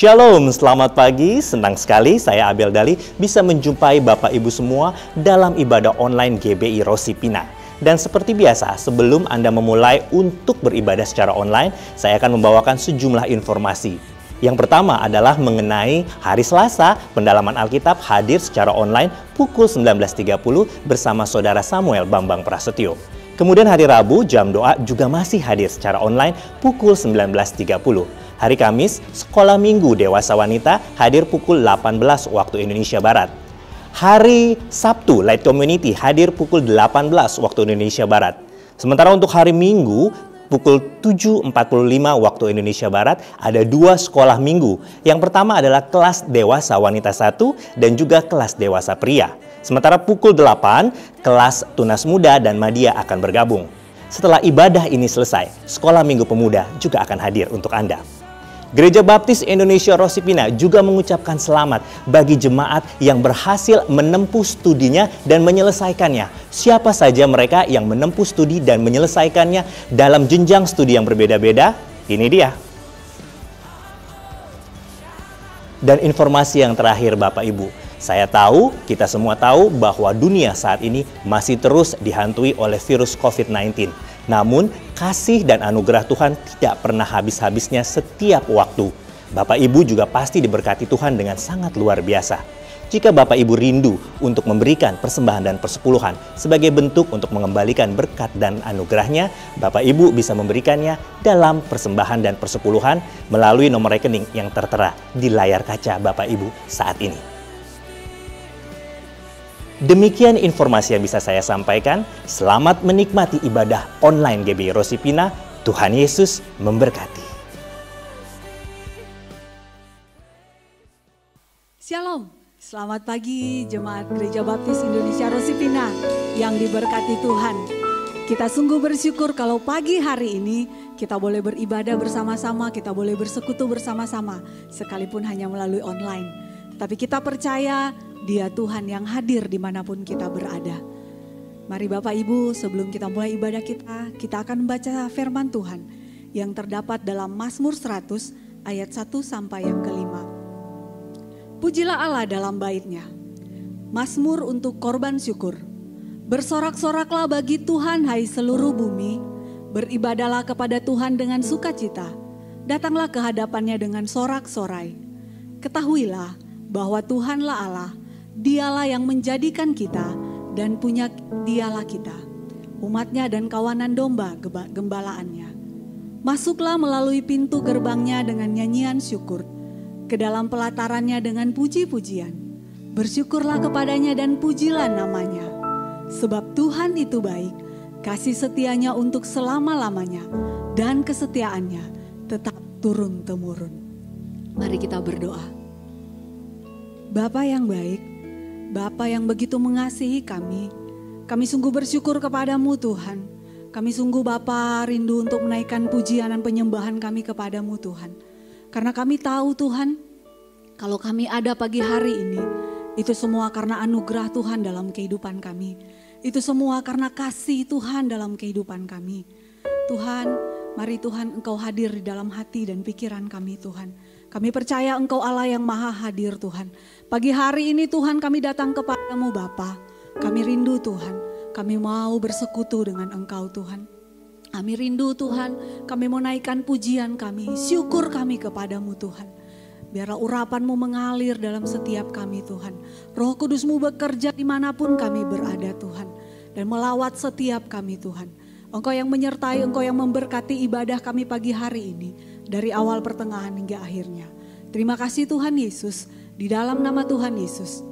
Shalom, selamat pagi. Senang sekali saya Abel Dali bisa menjumpai Bapak Ibu semua dalam ibadah online GBI Rosipina. Dan seperti biasa, sebelum Anda memulai untuk beribadah secara online, saya akan membawakan sejumlah informasi. Yang pertama adalah mengenai hari Selasa, pendalaman Alkitab hadir secara online pukul 19.30 bersama Saudara Samuel Bambang Prasetyo. Kemudian hari Rabu, jam doa juga masih hadir secara online pukul 19.30. Hari Kamis, Sekolah Minggu Dewasa Wanita hadir pukul 18 waktu Indonesia Barat. Hari Sabtu, Light Community hadir pukul 18 waktu Indonesia Barat. Sementara untuk hari Minggu, pukul 7.45 waktu Indonesia Barat, ada 2 sekolah minggu. Yang pertama adalah kelas Dewasa Wanita 1 dan juga kelas Dewasa Pria. Sementara pukul 8, kelas Tunas Muda dan Madya akan bergabung. Setelah ibadah ini selesai, Sekolah Minggu Pemuda juga akan hadir untuk Anda. Gereja Baptis Indonesia Rosipina juga mengucapkan selamat bagi jemaat yang berhasil menempuh studinya dan menyelesaikannya. Siapa saja mereka yang menempuh studi dan menyelesaikannya dalam jenjang studi yang berbeda-beda? Ini dia. Dan informasi yang terakhir Bapak Ibu, saya tahu, kita semua tahu bahwa dunia saat ini masih terus dihantui oleh virus COVID-19. Namun, kasih dan anugerah Tuhan tidak pernah habis-habisnya setiap waktu. Bapak Ibu juga pasti diberkati Tuhan dengan sangat luar biasa. Jika Bapak Ibu rindu untuk memberikan persembahan dan persepuluhan sebagai bentuk untuk mengembalikan berkat dan anugerahnya, Bapak Ibu bisa memberikannya dalam persembahan dan persepuluhan melalui nomor rekening yang tertera di layar kaca Bapak Ibu saat ini. Demikian informasi yang bisa saya sampaikan. Selamat menikmati ibadah online GBI Rosipina. Tuhan Yesus memberkati. Shalom, selamat pagi Jemaat Gereja Baptis Indonesia Rosipina yang diberkati Tuhan. Kita sungguh bersyukur kalau pagi hari ini kita boleh beribadah bersama-sama, kita boleh bersekutu bersama-sama, sekalipun hanya melalui online. Tapi kita percaya Dia Tuhan yang hadir dimanapun kita berada. Mari Bapak Ibu, sebelum kita mulai ibadah kita akan membaca firman Tuhan yang terdapat dalam Mazmur 100 ayat 1 sampai yang kelima. Pujilah Allah dalam bait-Nya. Mazmur untuk korban syukur. Bersorak-soraklah bagi Tuhan hai seluruh bumi. Beribadalah kepada Tuhan dengan sukacita. Datanglah ke hadapannya dengan sorak-sorai. Ketahuilah bahwa Tuhanlah Allah. Dialah yang menjadikan kita dan punya dialah kita, umatnya dan kawanan domba gembalaannya. Masuklah melalui pintu gerbangnya dengan nyanyian syukur, ke dalam pelatarannya dengan puji-pujian. Bersyukurlah kepadanya dan pujilah namanya. Sebab Tuhan itu baik, kasih setianya untuk selama-lamanya, dan kesetiaannya tetap turun-temurun. Mari kita berdoa. Bapa yang baik, Bapa yang begitu mengasihi kami sungguh bersyukur kepadamu Tuhan. Kami sungguh Bapa rindu untuk menaikkan pujian dan penyembahan kami kepadamu Tuhan. Karena kami tahu Tuhan, kalau kami ada pagi hari ini, itu semua karena anugerah Tuhan dalam kehidupan kami. Itu semua karena kasih Tuhan dalam kehidupan kami. Tuhan, mari Tuhan Engkau hadir di dalam hati dan pikiran kami Tuhan. Kami percaya Engkau Allah yang maha hadir Tuhan. Pagi hari ini Tuhan kami datang kepadamu Bapa. Kami rindu Tuhan. Kami mau bersekutu dengan Engkau Tuhan. Kami rindu Tuhan. Kami mau naikkan pujian kami. Syukur kami kepadamu Tuhan. Biarlah urapan-Mu mengalir dalam setiap kami Tuhan. Roh Kudus-Mu bekerja dimanapun kami berada Tuhan. Dan melawat setiap kami Tuhan. Engkau yang menyertai, Engkau yang memberkati ibadah kami pagi hari ini. Dari awal pertengahan hingga akhirnya. Terima kasih Tuhan Yesus. Di dalam nama Tuhan Yesus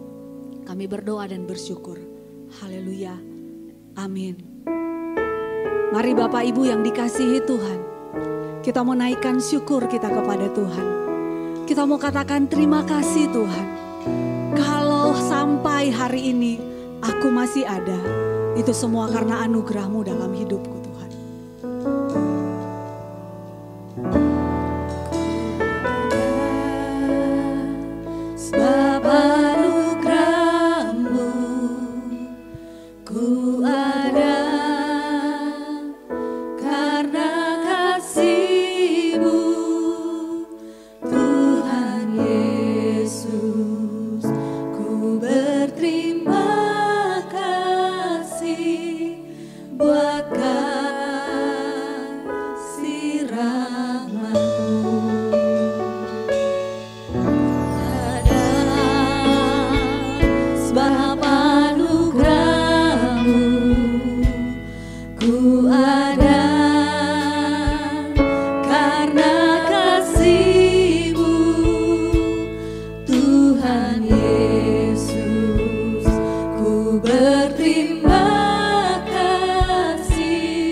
kami berdoa dan bersyukur. Haleluya. Amin. Mari Bapak Ibu yang dikasihi Tuhan. Kita mau naikkan syukur kita kepada Tuhan. Kita mau katakan terima kasih Tuhan. Kalau sampai hari ini aku masih ada. Itu semua karena anugerah-Mu dalam hidupku Tuhan. Karena kasih-Mu Tuhan buat kasih rahmat-Mu. Ada sebab anugerah-Mu, ku ada karena kasih-Mu, Tuhan Yesus. Ku berterima kasih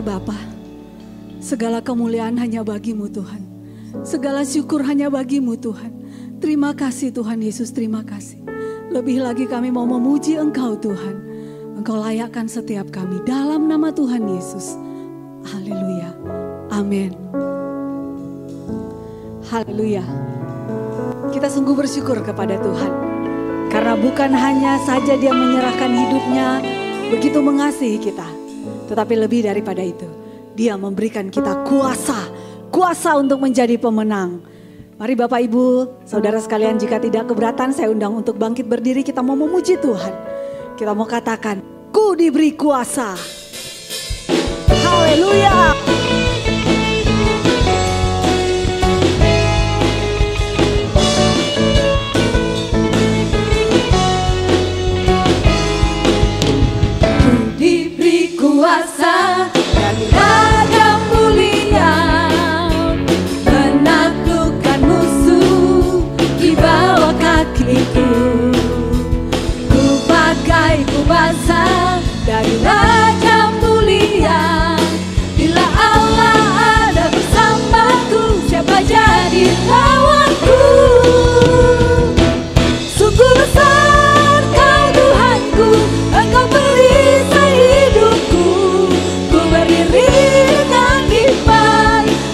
Bapa, segala kemuliaan hanya bagi-Mu Tuhan. Segala syukur hanya bagi-Mu Tuhan. Terima kasih Tuhan Yesus, terima kasih. Lebih lagi kami mau memuji Engkau Tuhan. Engkau layakkan setiap kami dalam nama Tuhan Yesus. Haleluya. Amin. Haleluya. Kita sungguh bersyukur kepada Tuhan. Karena bukan hanya saja Dia menyerahkan hidupnya begitu mengasihi kita. Tetapi lebih daripada itu, Dia memberikan kita kuasa untuk menjadi pemenang. Mari Bapak Ibu, Saudara sekalian, jika tidak keberatan saya undang untuk bangkit berdiri. Kita mau memuji Tuhan. Kita mau katakan, ku diberi kuasa. Haleluya. Kuasa dari Raja Mulia, menaklukkan musuh di bawah kakiku. Ku pakai kuasa dari Raja Mulia. Bila Allah ada bersamaku, siapa jadi lawanku? Sungguh besar Kau Tuhanku, Engkau perisai hidupku. Ku berdiri dengan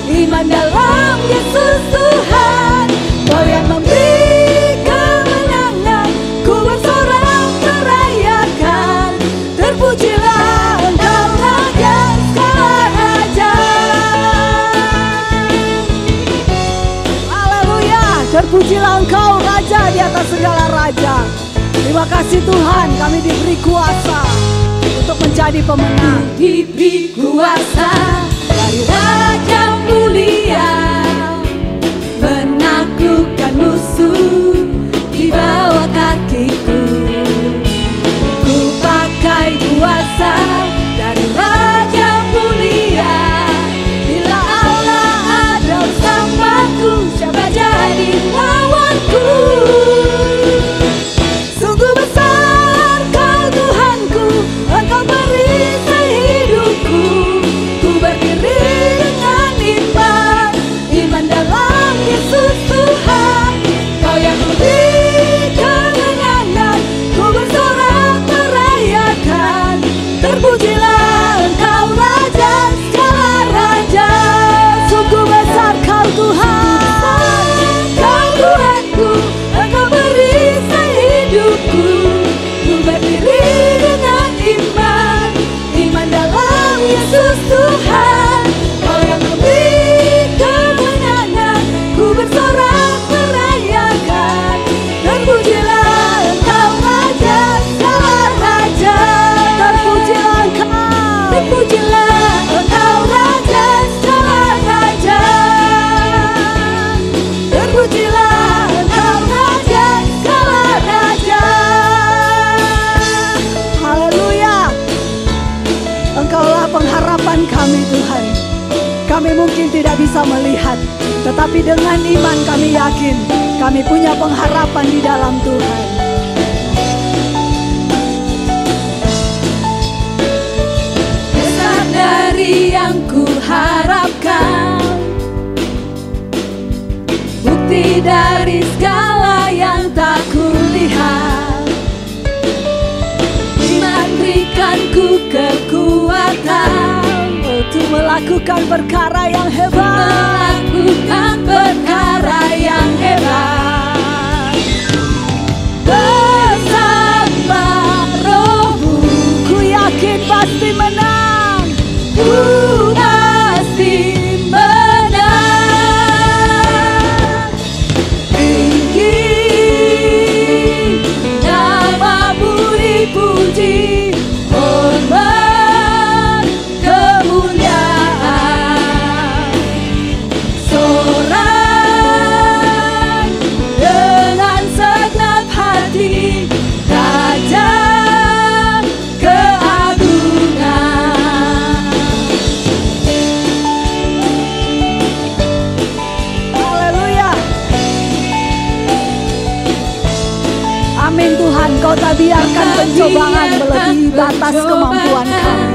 iman dalam Yesus Tuhan. Kau yang memberi kemenangan, ku bersorak merayakan. Terpujilah Engkau Raja segala raja. Haleluya. Terpujilah Engkau Raja di atas segala raja. Terima kasih Tuhan, kami diberi kuasa untuk menjadi pemenang. Diberi kuasa dari Raja Mulia, menaklukkan musuh di bawah kakiku. Ku pakai kuasa dari Raja Mulia. Bila Allah ada bersamaku, siapa jadi lawanku? Sungguh besar Kau Tuhanku, Engkau perisai hidupku. Ku berdiri dengan iman dalam Yesus Tuhan. Kau yang memberi kemenangan, ku bersorak merayakan. Terpujilah Engkau Raja segala raja. Sungguh besar Kau Tuhan, Kau Tuhanku, Engkau perisai hidupku. Ku berdiri dengan iman dalam Yesus Tuhan. Kau yang memberi kemenangan, ku bersorak merayakan. Terpujilah Engkau Raja segala raja. terpujilah Engkau. Terpujilah Engkau Raja segala raja. Terpujilah Engkau Raja segala raja. Haleluya. Engkaulah pengharapan kami Tuhan. Kami mungkin tidak bisa melihat, tetapi dengan iman kami yakin kami punya pengharapan di dalam Tuhan. Besar dari yang ku harapkan, bukti dari segala yang tak kulihat. Iman berikanku kekuatan Untuk melakukan perkara yang hebat. melakukan perkara yang hebat. Bersama Rohmu, Ku yakin pasti menang. ku pasti menang. Tinggi namamu dipuji, hormat kemuliaan. Sorak dengan segenap hati, Raja keagungan. Haleluya. Amin Tuhan, Kau tak biarkan pencobaan melebihi batas kemampuan kami.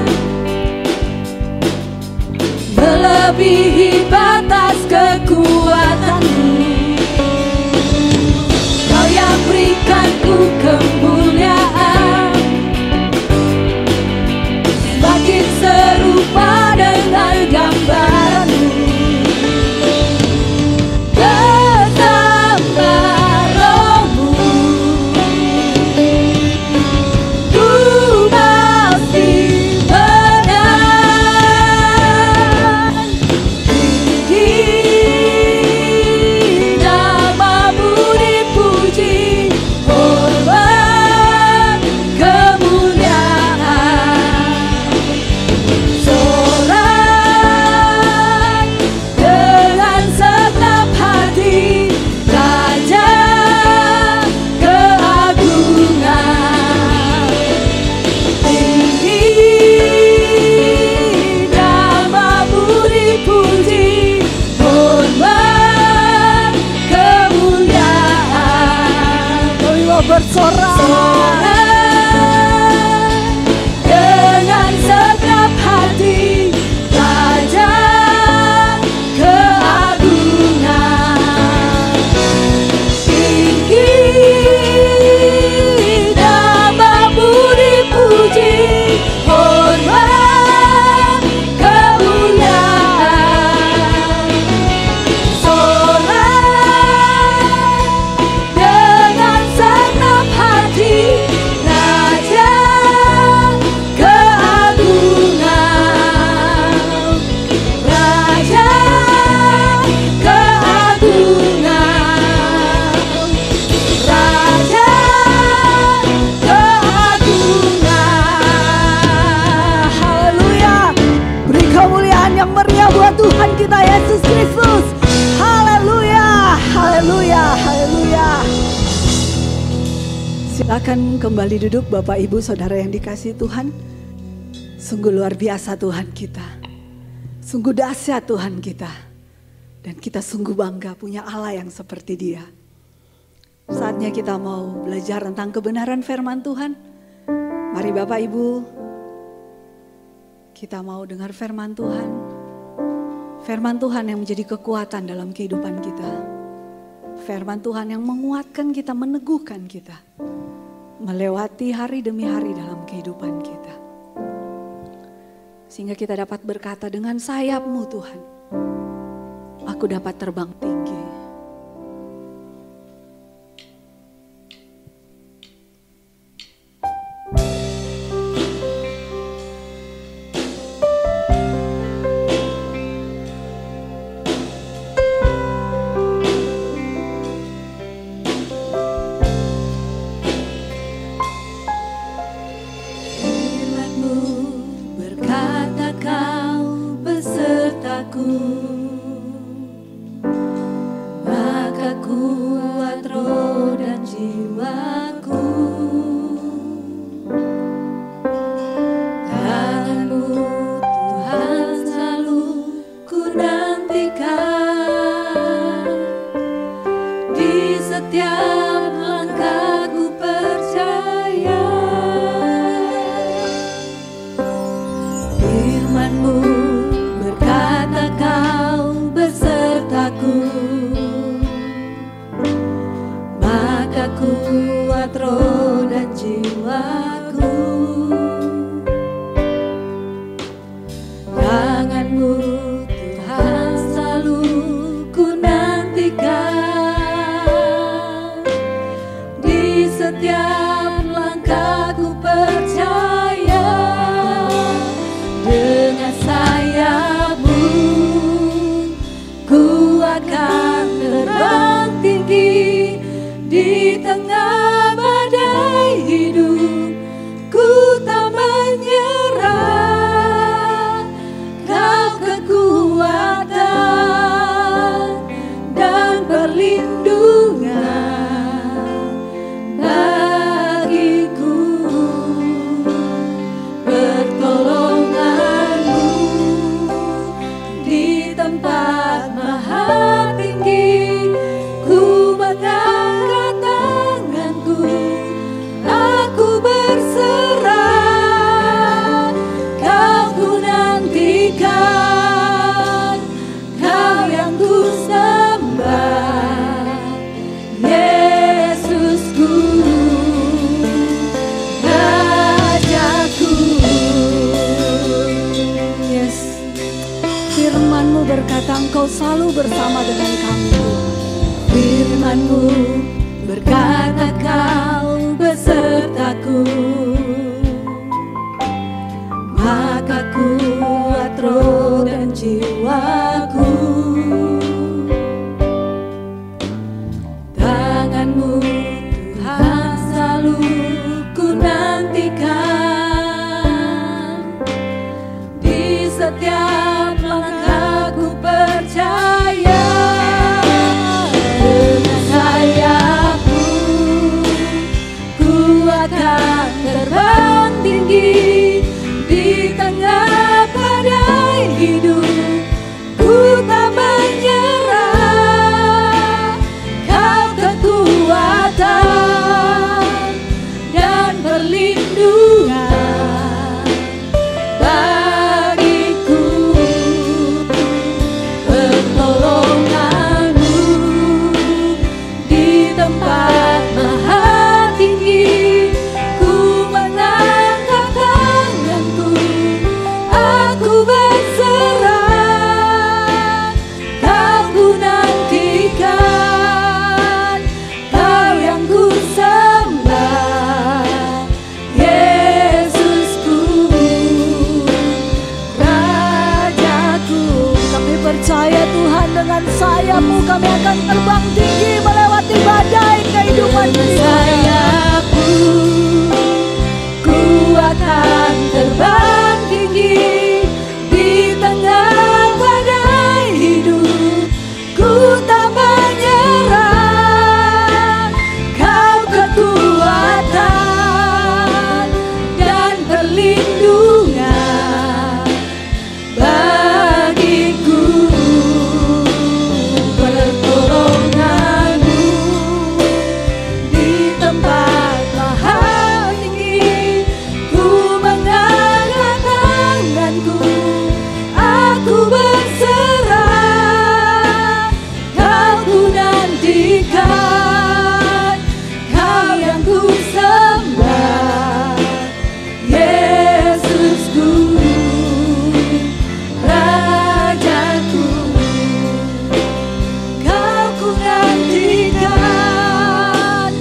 melebihi batas kekuatanmu. Kau yang berikanku kemuliaan, semakin serupa dengan gambaranmu. Betapa rohmu, ku pasti menang. Tinggi namamu dipuji, hormat kemuliaan. Sorak dengan segenap hati, Raja keagungan. Tinggi namamu dipuji, hormat kemuliaan. Marilah bersorak. Dengan segenap hati, Raja keagungan. Tinggi namamu dipuji, hormat kemuliaan. Sorak dengan segenap hati, Raja keagungan. Raja keagungan. Raja keagungan. Haleluya. Beri kemuliaan yang meriah buat Tuhan kita Yesus Kristus. Haleluya. Haleluya. Haleluya. Silakan kembali duduk Bapak Ibu Saudara yang dikasihi Tuhan. Sungguh luar biasa Tuhan kita. Sungguh dahsyat Tuhan kita. Dan kita sungguh bangga punya Allah yang seperti Dia. Saatnya kita mau belajar tentang kebenaran firman Tuhan. Mari Bapak Ibu, kita mau dengar firman Tuhan. Firman Tuhan yang menjadi kekuatan dalam kehidupan kita. Firman Tuhan yang menguatkan kita, meneguhkan kita. Melewati hari demi hari dalam kehidupan kita. Sehingga kita dapat berkata, dengan sayap-Mu Tuhan, aku dapat terbang tinggi. Firman-Mu berkata Kau besertaku, maka kuat roh dan jiwaku. Tangan-Mu Tuhan selalu ku nantikan, di setiap langkahku percaya. Firman-Mu berkata Kau besertaku, maka kuat roh dan jiwaku. Tangan-Mu Tuhan selalu ku nantikan, di setiap langkahku percaya. Dengan sayap-Mu ku akan terbang tinggi, di tengah badai hidup ku tak menyerah. Kau Firman-Mu berkata Engkau selalu bersama dengan kami. Firman-Mu berkata Kau besertaku, maka kuat roh dan jiwaku. Tangan-Mu Tuhan selalu ku nantikan, di setiap langkahku percaya. Dengan sayapmu ku akan terbang tinggi, di tengah badai hidup ku tak menyerah. Kau kekuatan dan perlindungan bagiku, pertolongan-Mu di tempat maha tinggi. Ku mengangkat tanganku, aku berserah. Kau ku nantikan, Kau yang ku sembah, Yesusku, Rajaku. Kami percaya Tuhan, dengan sayap-Mu kami akan terbang tinggi melewati badai kehidupan Dengan ini. sayapmu ku akan terbang tinggi, di tengah badai hidup ku tak menyerah. Kau kekuatan dan perlindungan bagiku, pertolongan-Mu di tempat maha tinggi. Ku mengangkat tanganku, aku berserah. Kau ku nantikan, Kau yang ku sembah, Yesusku, Rajaku. Kau ku nantikan,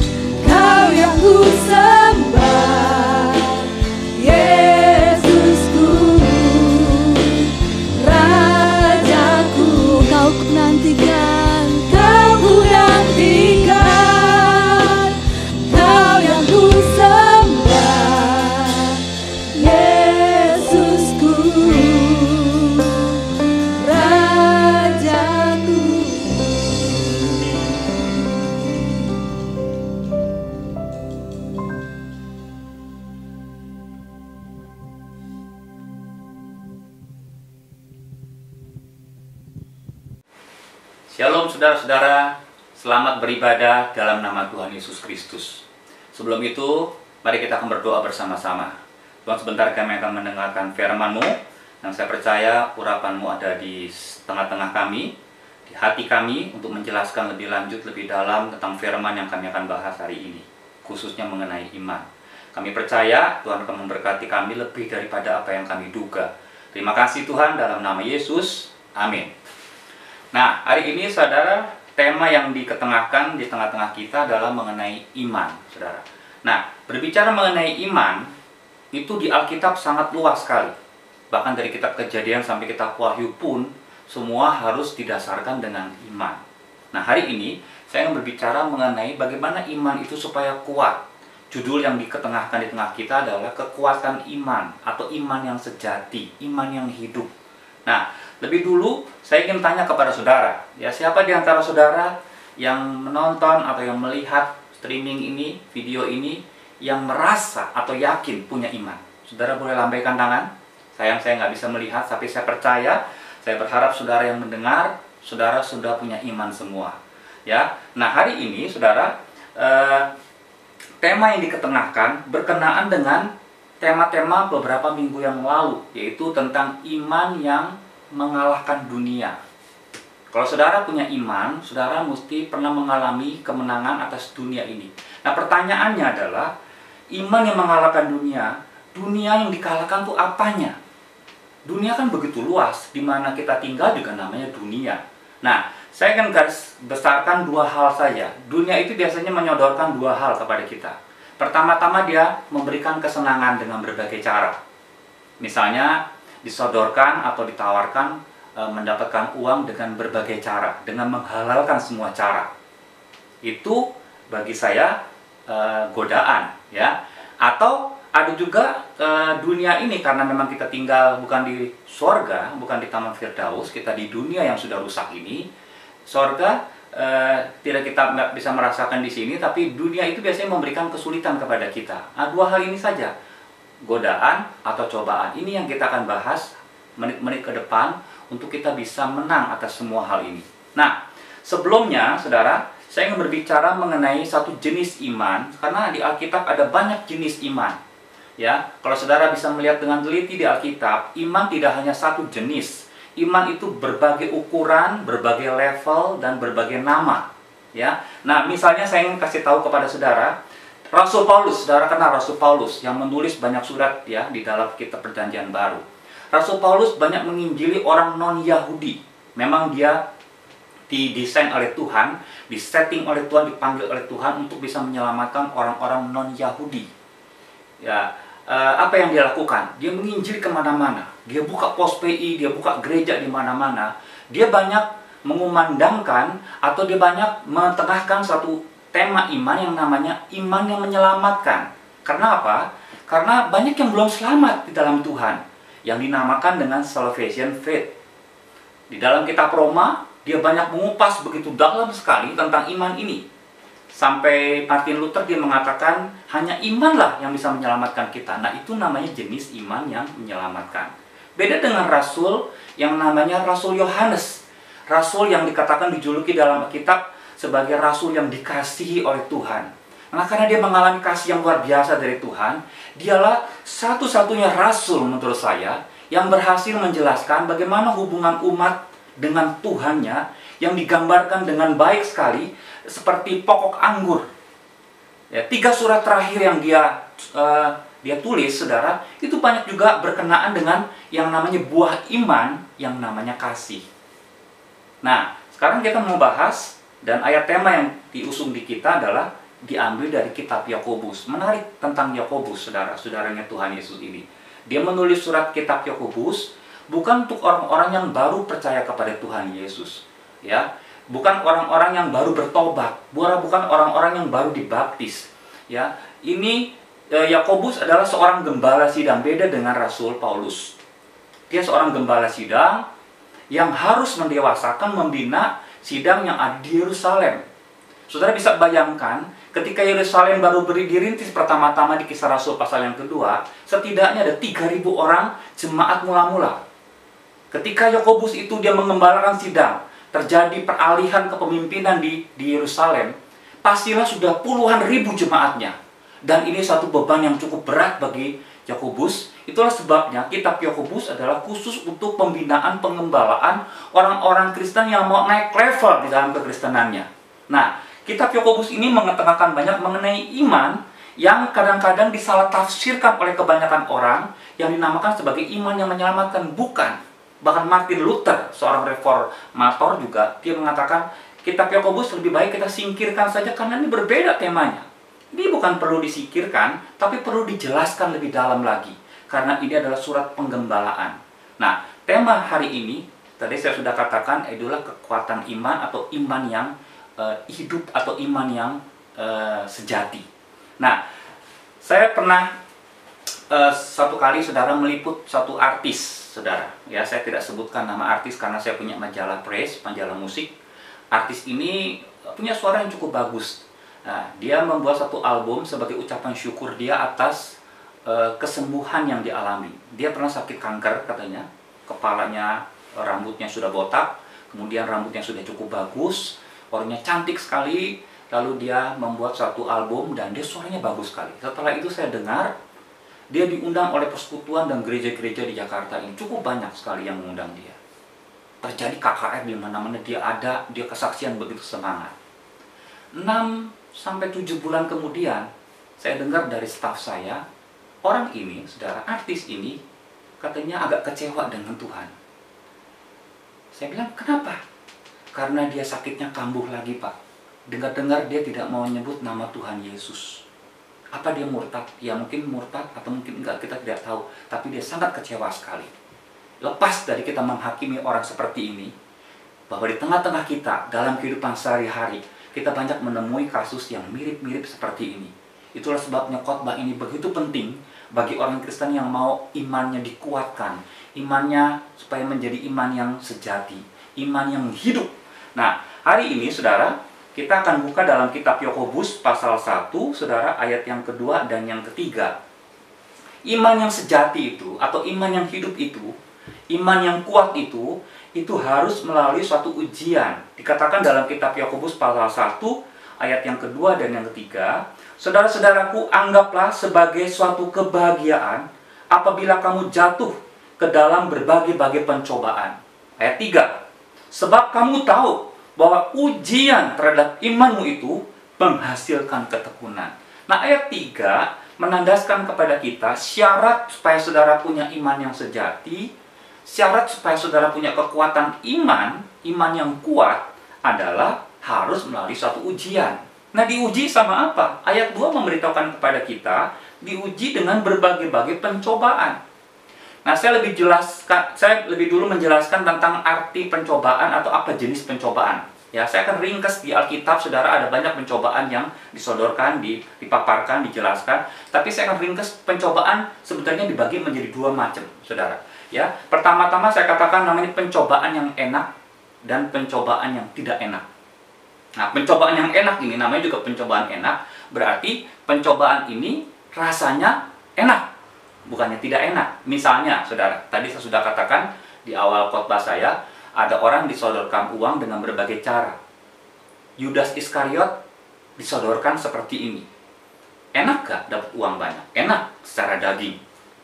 Kau yang ku sembah, Yesusku, Rajaku. Kau ku nantikan, Kau ku nantikan, Kau yang ku sembah, Yesusku, Rajaku. Shalom saudara-saudara, selamat beribadah dalam nama Tuhan Yesus Kristus. Sebelum itu, mari kita akan berdoa bersama-sama. Tuhan, sebentar kami akan mendengarkan firman-Mu, dan saya percaya urapan-Mu ada di tengah-tengah kami, di hati kami, untuk menjelaskan lebih lanjut, lebih dalam tentang firman yang kami akan bahas hari ini, khususnya mengenai iman. Kami percaya Tuhan akan memberkati kami lebih daripada apa yang kami duga. Terima kasih Tuhan, dalam nama Yesus, amin. Nah, hari ini saudara, tema yang diketengahkan di tengah-tengah kita adalah mengenai iman, saudara. Nah, berbicara mengenai iman, itu di Alkitab sangat luas sekali. Bahkan dari kitab Kejadian sampai kitab Wahyu pun, semua harus didasarkan dengan iman. Nah, hari ini saya akan berbicara mengenai bagaimana iman itu supaya kuat. Judul yang diketengahkan di tengah kita adalah kekuatan iman, atau iman yang sejati, iman yang hidup. Nah, lebih dulu saya ingin tanya kepada saudara, ya, siapa di antara saudara yang menonton atau yang melihat streaming ini, video ini, yang merasa atau yakin punya iman? Saudara boleh lambaikan tangan. Sayang saya nggak bisa melihat, tapi saya percaya, saya berharap saudara yang mendengar, saudara sudah punya iman semua. Ya, nah hari ini saudara, tema yang diketengahkan berkenaan dengan tema-tema beberapa minggu yang lalu, yaitu tentang iman yang mengalahkan dunia. Kalau saudara punya iman, saudara mesti pernah mengalami kemenangan atas dunia ini. Nah, pertanyaannya adalah, iman yang mengalahkan dunia, dunia yang dikalahkan itu apanya? Dunia kan begitu luas, di mana kita tinggal juga namanya dunia. Nah, saya akan garis besarkan dua hal saja. Dunia itu biasanya menyodorkan dua hal kepada kita. Pertama-tama dia memberikan kesenangan dengan berbagai cara. Misalnya disodorkan atau ditawarkan mendapatkan uang dengan berbagai cara, dengan menghalalkan semua cara. Itu bagi saya godaan, ya. Atau ada juga dunia ini, karena memang kita tinggal bukan di sorga, bukan di Taman Firdaus, kita di dunia yang sudah rusak ini. Sorga tidak kita nggak bisa merasakan di sini, tapi dunia itu biasanya memberikan kesulitan kepada kita. Nah, dua hal ini saja, godaan atau cobaan. Ini yang kita akan bahas menit-menit ke depan untuk kita bisa menang atas semua hal ini. Nah, sebelumnya, saudara, saya ingin berbicara mengenai satu jenis iman, karena di Alkitab ada banyak jenis iman. Ya, kalau saudara bisa melihat dengan teliti di Alkitab, iman tidak hanya satu jenis. Iman itu berbagai ukuran, berbagai level, dan berbagai nama. Ya, nah misalnya saya ingin kasih tahu kepada saudara, Rasul Paulus, saudara kenal Rasul Paulus yang menulis banyak surat ya di dalam kitab Perjanjian Baru. Rasul Paulus banyak menginjili orang non-Yahudi. Memang dia didesain oleh Tuhan, disetting oleh Tuhan, dipanggil oleh Tuhan untuk bisa menyelamatkan orang-orang non-Yahudi. Ya, apa yang dia lakukan? Dia menginjili kemana-mana. Dia buka pos PI, dia buka gereja di mana-mana. Dia banyak mengumandangkan atau dia banyak mentengahkan satu tema iman yang namanya iman yang menyelamatkan. Karena apa? Karena banyak yang belum selamat di dalam Tuhan, yang dinamakan dengan salvation faith. Di dalam kitab Roma, dia banyak mengupas begitu dalam sekali tentang iman ini. Sampai Martin Luther dia mengatakan hanya imanlah yang bisa menyelamatkan kita. Nah, itu namanya jenis iman yang menyelamatkan. Beda dengan rasul yang namanya Rasul Yohanes. Rasul yang dikatakan dijuluki dalam kitab sebagai rasul yang dikasihi oleh Tuhan. Nah, karena dia mengalami kasih yang luar biasa dari Tuhan, dialah satu-satunya rasul menurut saya yang berhasil menjelaskan bagaimana hubungan umat dengan Tuhannya yang digambarkan dengan baik sekali seperti pokok anggur. Ya, 3 surat terakhir yang dia tulis, saudara, itu banyak juga berkenaan dengan yang namanya buah iman, yang namanya kasih. Nah, sekarang kita mau bahas, dan ayat tema yang diusung di kita adalah diambil dari kitab Yakobus. Menarik tentang Yakobus, saudara-saudaranya Tuhan Yesus ini. Dia menulis surat kitab Yakobus bukan untuk orang-orang yang baru percaya kepada Tuhan Yesus, ya. Bukan orang-orang yang baru bertobat, bukan orang-orang yang baru dibaptis. Ya, ini Yakobus adalah seorang gembala sidang, beda dengan Rasul Paulus. Dia seorang gembala sidang yang harus mendewasakan, membina sidang yang ada di Yerusalem. Saudara bisa bayangkan, ketika Yerusalem baru dirintis pertama-tama di Kisah Rasul pasal yang kedua, setidaknya ada 3.000 orang jemaat mula-mula. Ketika Yakobus itu dia mengembalakan sidang, terjadi peralihan kepemimpinan di Yerusalem, pastilah sudah puluhan ribu jemaatnya. Dan ini satu beban yang cukup berat bagi Yakobus. Itulah sebabnya kitab Yakobus adalah khusus untuk pembinaan, pengembalaan orang-orang Kristen yang mau naik level di dalam kekristenannya. Nah, kitab Yakobus ini mengetengahkan banyak mengenai iman yang kadang-kadang disalah tafsirkan oleh kebanyakan orang yang dinamakan sebagai iman yang menyelamatkan. Bukan. Bahkan Martin Luther, seorang reformator juga, dia mengatakan kitab Yakobus lebih baik kita singkirkan saja karena ini berbeda temanya. Ini bukan perlu disingkirkan, tapi perlu dijelaskan lebih dalam lagi. Karena ini adalah surat penggembalaan. Nah, tema hari ini, tadi saya sudah katakan, adalah kekuatan iman atau iman yang hidup atau iman yang sejati. Nah, saya pernah satu kali saudara meliput satu artis, saudara. Ya, saya tidak sebutkan nama artis karena saya punya majalah praise, majalah musik. Artis ini punya suara yang cukup bagus. Nah, dia membuat satu album sebagai ucapan syukur dia atas kesembuhan yang dialami. Dia pernah sakit kanker katanya, kepalanya, rambutnya sudah botak, kemudian rambutnya sudah cukup bagus, orangnya cantik sekali. Lalu dia membuat satu album dan dia suaranya bagus sekali. Setelah itu saya dengar dia diundang oleh persekutuan dan gereja-gereja di Jakarta ini. Cukup banyak sekali yang mengundang dia. Terjadi KKR di mana-mana dia ada, dia kesaksian begitu semangat. 6-7 bulan kemudian, saya dengar dari staf saya, orang ini, saudara, artis ini, katanya agak kecewa dengan Tuhan. Saya bilang, kenapa? Karena dia sakitnya kambuh lagi, Pak. Dengar-dengar dia tidak mau menyebut nama Tuhan Yesus. Apa dia murtad? Ya mungkin murtad atau mungkin enggak, kita tidak tahu. Tapi dia sangat kecewa sekali. Lepas dari kita menghakimi orang seperti ini, bahwa di tengah-tengah kita, dalam kehidupan sehari-hari, kita banyak menemui kasus yang mirip-mirip seperti ini. Itulah sebabnya khotbah ini begitu penting bagi orang Kristen yang mau imannya dikuatkan, imannya supaya menjadi iman yang sejati, iman yang hidup. Nah, hari ini saudara, kita akan buka dalam kitab Yakobus pasal 1, saudara, ayat yang kedua dan yang ketiga. Iman yang sejati itu, atau iman yang hidup itu, iman yang kuat itu harus melalui suatu ujian. Dikatakan dalam kitab Yakobus pasal 1, ayat yang kedua dan yang ketiga, saudara-saudaraku, anggaplah sebagai suatu kebahagiaan apabila kamu jatuh ke dalam berbagai-bagai pencobaan. Ayat 3, sebab kamu tahu bahwa ujian terhadap imanmu itu menghasilkan ketekunan. Nah, ayat 3 menandaskan kepada kita syarat supaya saudara punya iman yang sejati, syarat supaya saudara punya kekuatan iman yang kuat adalah harus melalui suatu ujian. Nah, diuji sama apa? Ayat 2 memberitahukan kepada kita, diuji dengan berbagai-bagai pencobaan. Nah, saya lebih dulu menjelaskan tentang arti pencobaan atau apa jenis pencobaan. Ya, saya akan ringkas di Alkitab, saudara, ada banyak pencobaan yang disodorkan, dipaparkan, dijelaskan. Tapi saya akan ringkas pencobaan sebenarnya dibagi menjadi dua macam, saudara. Ya, pertama-tama saya katakan namanya pencobaan yang enak dan pencobaan yang tidak enak. Nah, pencobaan yang enak ini namanya juga pencobaan enak, berarti pencobaan ini rasanya enak, bukannya tidak enak. Misalnya, saudara, tadi saya sudah katakan di awal khotbah saya, ada orang disodorkan uang dengan berbagai cara. Yudas Iskariot disodorkan seperti ini. Enak gak dapat uang banyak? Enak secara daging,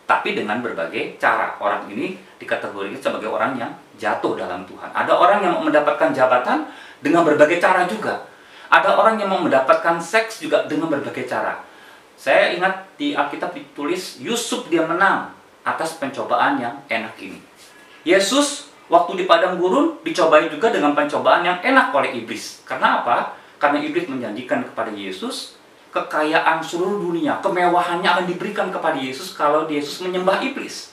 tapi dengan berbagai cara. Orang ini dikategorikan sebagai orang yang jatuh dalam Tuhan. Ada orang yang mau mendapatkan jabatan dengan berbagai cara juga. Ada orang yang mau mendapatkan seks juga dengan berbagai cara. Saya ingat di Alkitab ditulis Yusuf dia menang atas pencobaan yang enak ini. Yesus waktu di padang gurun dicobai juga dengan pencobaan yang enak oleh iblis. Karena apa? Karena iblis menjanjikan kepada Yesus kekayaan seluruh dunia, kemewahannya akan diberikan kepada Yesus kalau Yesus menyembah iblis.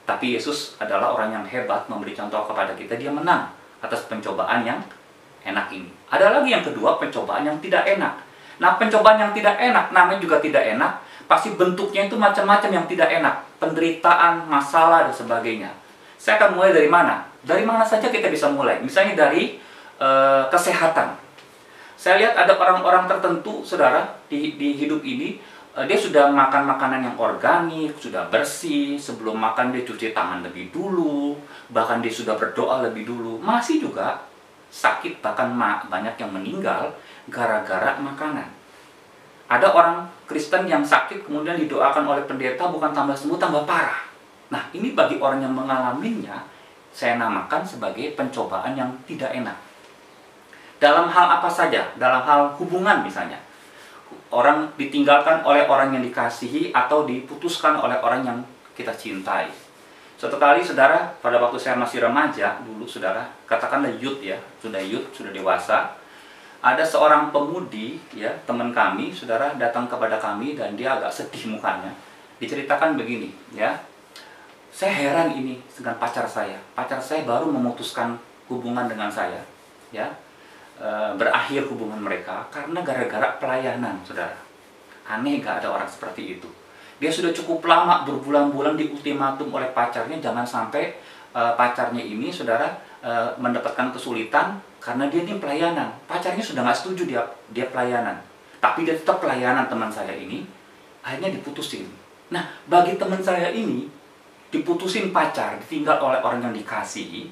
Tapi Yesus adalah orang yang hebat, memberi contoh kepada kita, dia menang atas pencobaan yang enak ini. Ada lagi yang kedua, pencobaan yang tidak enak. Nah, pencobaan yang tidak enak, namanya juga tidak enak, pasti bentuknya itu macam-macam yang tidak enak. Penderitaan, masalah, dan sebagainya. Saya akan mulai dari mana? Dari mana saja kita bisa mulai. Misalnya dari kesehatan. Saya lihat ada orang-orang tertentu, saudara, di hidup ini, dia sudah makan makanan yang organik, sudah bersih, sebelum makan dia cuci tangan lebih dulu, bahkan dia sudah berdoa lebih dulu, masih juga sakit, bahkan banyak yang meninggal gara-gara makanan. Ada orang Kristen yang sakit kemudian didoakan oleh pendeta, bukan tambah sembuh, tambah parah. Nah, ini bagi orang yang mengalaminya, saya namakan sebagai pencobaan yang tidak enak. Dalam hal apa saja? Dalam hal hubungan misalnya. Orang ditinggalkan oleh orang yang dikasihi atau diputuskan oleh orang yang kita cintai. Suatu kali, saudara, pada waktu saya masih remaja, dulu saudara, katakanlah youth ya, sudah dewasa, ada seorang pemudi, ya, teman kami, saudara, datang kepada kami dan dia agak sedih mukanya. Diceritakan begini, ya, saya heran ini dengan pacar saya. Pacar saya baru memutuskan hubungan dengan saya, ya, berakhir hubungan mereka karena gara-gara pelayanan, saudara. Aneh gak ada orang seperti itu. Dia sudah cukup lama, berbulan-bulan diultimatum oleh pacarnya, jangan sampai pacarnya ini, saudara, mendapatkan kesulitan karena dia ini pelayanan. Pacarnya sudah nggak setuju dia pelayanan, tapi dia tetap pelayanan. Teman saya ini akhirnya diputusin. Nah, bagi teman saya ini, diputusin pacar, ditinggal oleh orang yang dikasihi,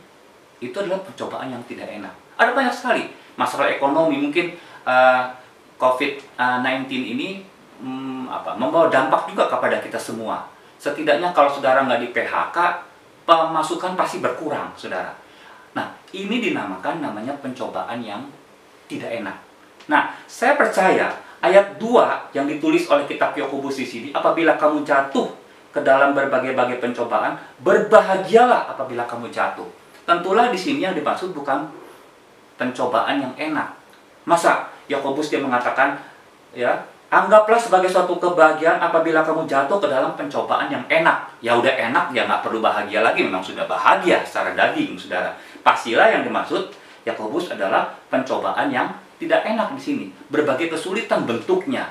itu adalah pencobaan yang tidak enak. Ada banyak sekali masalah ekonomi, mungkin COVID-19 ini membawa dampak juga kepada kita semua. Setidaknya kalau saudara nggak di PHK, pemasukan pasti berkurang, saudara. Nah, ini dinamakan namanya pencobaan yang tidak enak. Nah, saya percaya ayat 2 yang ditulis oleh kitab Yakobus di sini, apabila kamu jatuh ke dalam berbagai-bagai pencobaan, berbahagialah apabila kamu jatuh. Tentulah di sini yang dimaksud bukan pencobaan yang enak. Masa Yakobus dia mengatakan, ya, anggaplah sebagai suatu kebahagiaan apabila kamu jatuh ke dalam pencobaan yang enak. Ya udah enak, ya nggak perlu bahagia lagi, memang sudah bahagia secara daging, saudara. Pastilah yang dimaksud Yakobus adalah pencobaan yang tidak enak di sini, berbagai kesulitan bentuknya.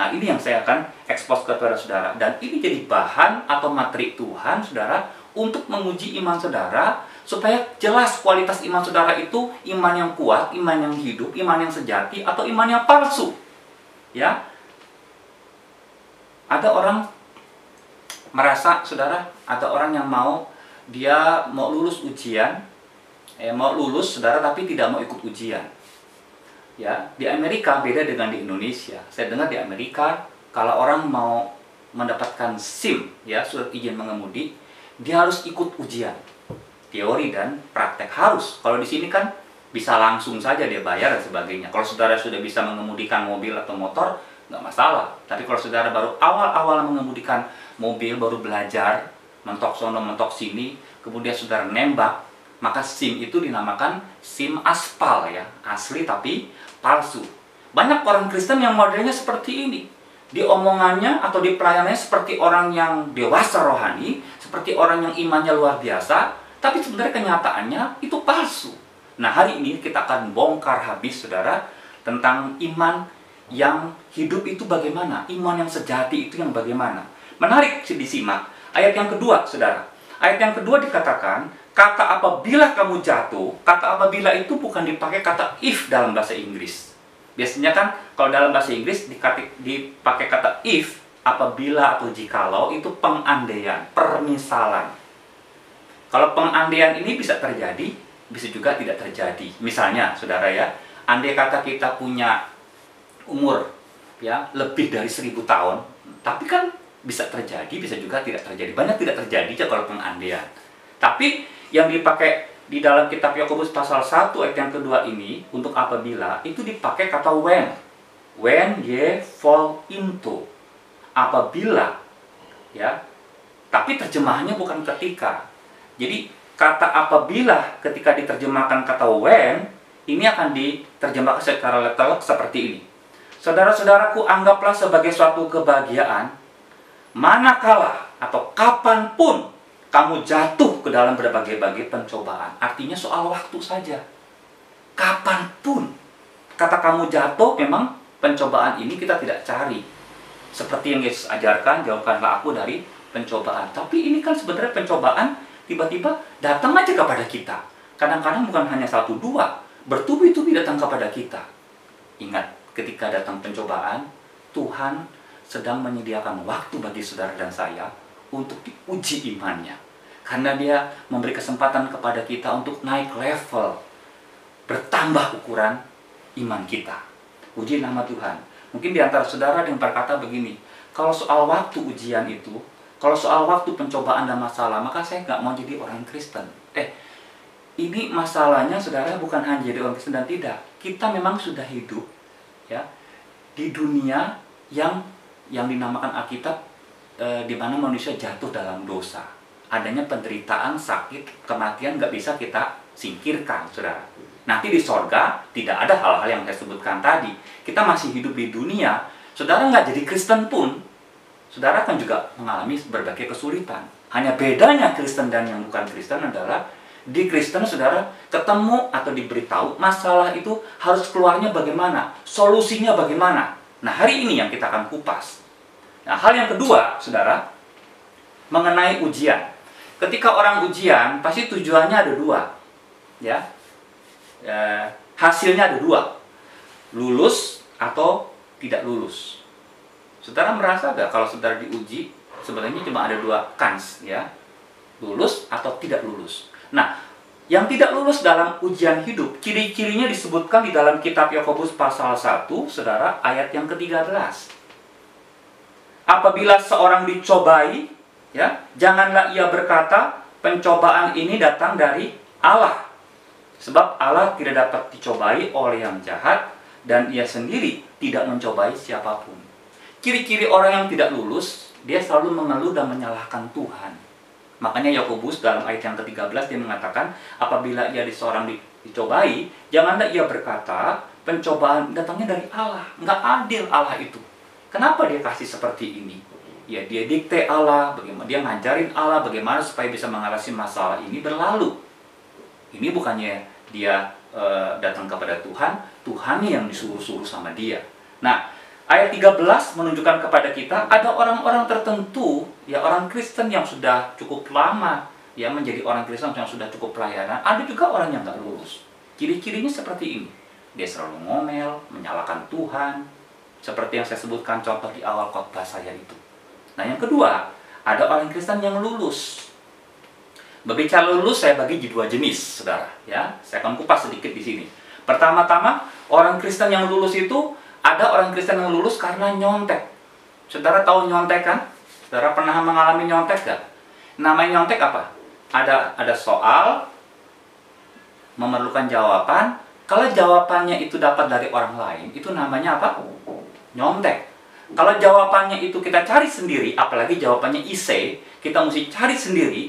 Nah, ini yang saya akan ekspos kepada saudara. Dan ini jadi bahan atau materi Tuhan, saudara, untuk menguji iman saudara, supaya jelas kualitas iman saudara itu iman yang kuat, iman yang hidup, iman yang sejati, atau iman yang palsu. Ya, ada orang merasa, saudara, ada orang yang dia mau lulus ujian, mau lulus, saudara, tapi tidak mau ikut ujian. Ya, di Amerika beda dengan di Indonesia. Saya dengar di Amerika kalau orang mau mendapatkan SIM, ya, surat izin mengemudi, dia harus ikut ujian. Teori dan praktek harus. Kalau di sini kan bisa langsung saja dia bayar dan sebagainya. Kalau saudara sudah bisa mengemudikan mobil atau motor, nggak masalah. Tapi kalau saudara baru awal-awal mengemudikan mobil, baru belajar, mentok sono, mentok sini, kemudian saudara nembak, maka SIM itu dinamakan SIM aspal, ya, asli tapi palsu. Banyak orang Kristen yang modelnya seperti ini. Di omongannya atau di pelayanannya seperti orang yang dewasa rohani, seperti orang yang imannya luar biasa, tapi sebenarnya kenyataannya itu palsu. Nah, hari ini kita akan bongkar habis, saudara, tentang iman yang hidup itu bagaimana, iman yang sejati itu yang bagaimana. Menarik disimak. Ayat yang kedua, saudara. Ayat yang kedua dikatakan, kata apabila kamu jatuh, kata apabila itu bukan dipakai kata if dalam bahasa Inggris. Biasanya kan kalau dalam bahasa Inggris dipakai kata if, apabila atau jikalau, itu pengandaian, permisalan. Kalau pengandaian ini bisa terjadi, bisa juga tidak terjadi. Misalnya, saudara, ya, andai kata kita punya umur, ya, lebih dari 1000 tahun, tapi kan bisa terjadi, bisa juga tidak terjadi. Banyak tidak terjadi aja kalau pengandaian. Tapi yang dipakai di dalam kitab Yakobus pasal 1 ayat yang kedua ini untuk apabila itu dipakai kata when. When ye fall into. Apabila, ya. Tapi terjemahannya bukan ketika. Jadi kata apabila ketika diterjemahkan kata when, ini akan diterjemahkan secara literal seperti ini. Saudara-saudaraku, anggaplah sebagai suatu kebahagiaan manakala atau kapanpun kamu jatuh ke dalam berbagai-bagai pencobaan. Artinya soal waktu saja. Kapanpun. Kata kamu jatuh, memang pencobaan ini kita tidak cari. Seperti yang Yesus ajarkan, jauhkanlah aku dari pencobaan. Tapi ini kan sebenarnya pencobaan tiba-tiba datang aja kepada kita. Kadang-kadang bukan hanya 1, 2. Bertubi-tubi datang kepada kita. Ingat, ketika datang pencobaan, Tuhan sedang menyediakan waktu bagi saudara dan saya untuk diuji imannya. Karena dia memberi kesempatan kepada kita untuk naik level, bertambah ukuran iman kita. Puji nama Tuhan. Mungkin di antara saudara yang berkata begini, kalau soal waktu ujian itu, kalau soal waktu pencobaan dan masalah, maka saya nggak mau jadi orang Kristen. Ini masalahnya, saudara, bukan hanya jadi orang Kristen dan tidak. Kita memang sudah hidup, ya, di dunia yang dinamakan Alkitab, di mana manusia jatuh dalam dosa. Adanya penderitaan, sakit, kematian nggak bisa kita singkirkan, saudara. Nanti di sorga tidak ada hal-hal yang saya sebutkan tadi. Kita masih hidup di dunia. Saudara nggak jadi Kristen pun, saudara kan juga mengalami berbagai kesulitan. Hanya bedanya Kristen dan yang bukan Kristen adalah di Kristen, saudara, ketemu atau diberitahu masalah itu harus keluarnya bagaimana, solusinya bagaimana. Nah, hari ini yang kita akan kupas. Nah, hal yang kedua, saudara, mengenai ujian. Ketika orang ujian, pasti tujuannya ada 2. Ya. Hasilnya ada 2. Lulus atau tidak lulus. Saudara merasa gak kalau saudara diuji, sebenarnya cuma ada 2 kans, ya. Lulus atau tidak lulus. Nah, yang tidak lulus dalam ujian hidup, ciri-cirinya disebutkan di dalam kitab Yakobus pasal 1, saudara, ayat yang ke-13. Apabila seorang dicobai, ya, janganlah ia berkata, pencobaan ini datang dari Allah. Sebab Allah tidak dapat dicobai oleh yang jahat, dan ia sendiri tidak mencobai siapapun. Ciri-ciri orang yang tidak lulus dia selalu mengeluh dan menyalahkan Tuhan. Makanya Yakobus dalam ayat yang ke-13 dia mengatakan, apabila ia seorang dicobai, janganlah ia berkata, pencobaan datangnya dari Allah. Nggak adil Allah itu. Kenapa dia kasih seperti ini? Ya, dia dikte Allah, bagaimana dia ngajarin Allah bagaimana supaya bisa mengatasi masalah ini berlalu. Ini bukannya dia datang kepada Tuhan, Tuhannya yang disuruh-suruh sama dia. Nah, ayat 13 menunjukkan kepada kita ada orang-orang tertentu, ya orang Kristen yang sudah cukup lama, ya menjadi orang Kristen yang sudah cukup pelayanan. Ada juga orang yang nggak lulus. Ciri-cirinya seperti ini. Dia selalu ngomel, menyalahkan Tuhan, seperti yang saya sebutkan contoh di awal khotbah saya itu. Nah, yang kedua, ada orang Kristen yang lulus. Berbicara lulus, saya bagi di dua jenis, saudara. Ya, saya akan kupas sedikit di sini. Pertama-tama, orang Kristen yang lulus itu, ada orang Kristen yang lulus karena nyontek. Saudara tahu nyontek kan? Saudara pernah mengalami nyontek gak? Namanya nyontek apa? Ada soal, memerlukan jawaban. Kalau jawabannya itu dapat dari orang lain, itu namanya apa? Nyontek. Kalau jawabannya itu kita cari sendiri, apalagi jawabannya isi, kita mesti cari sendiri,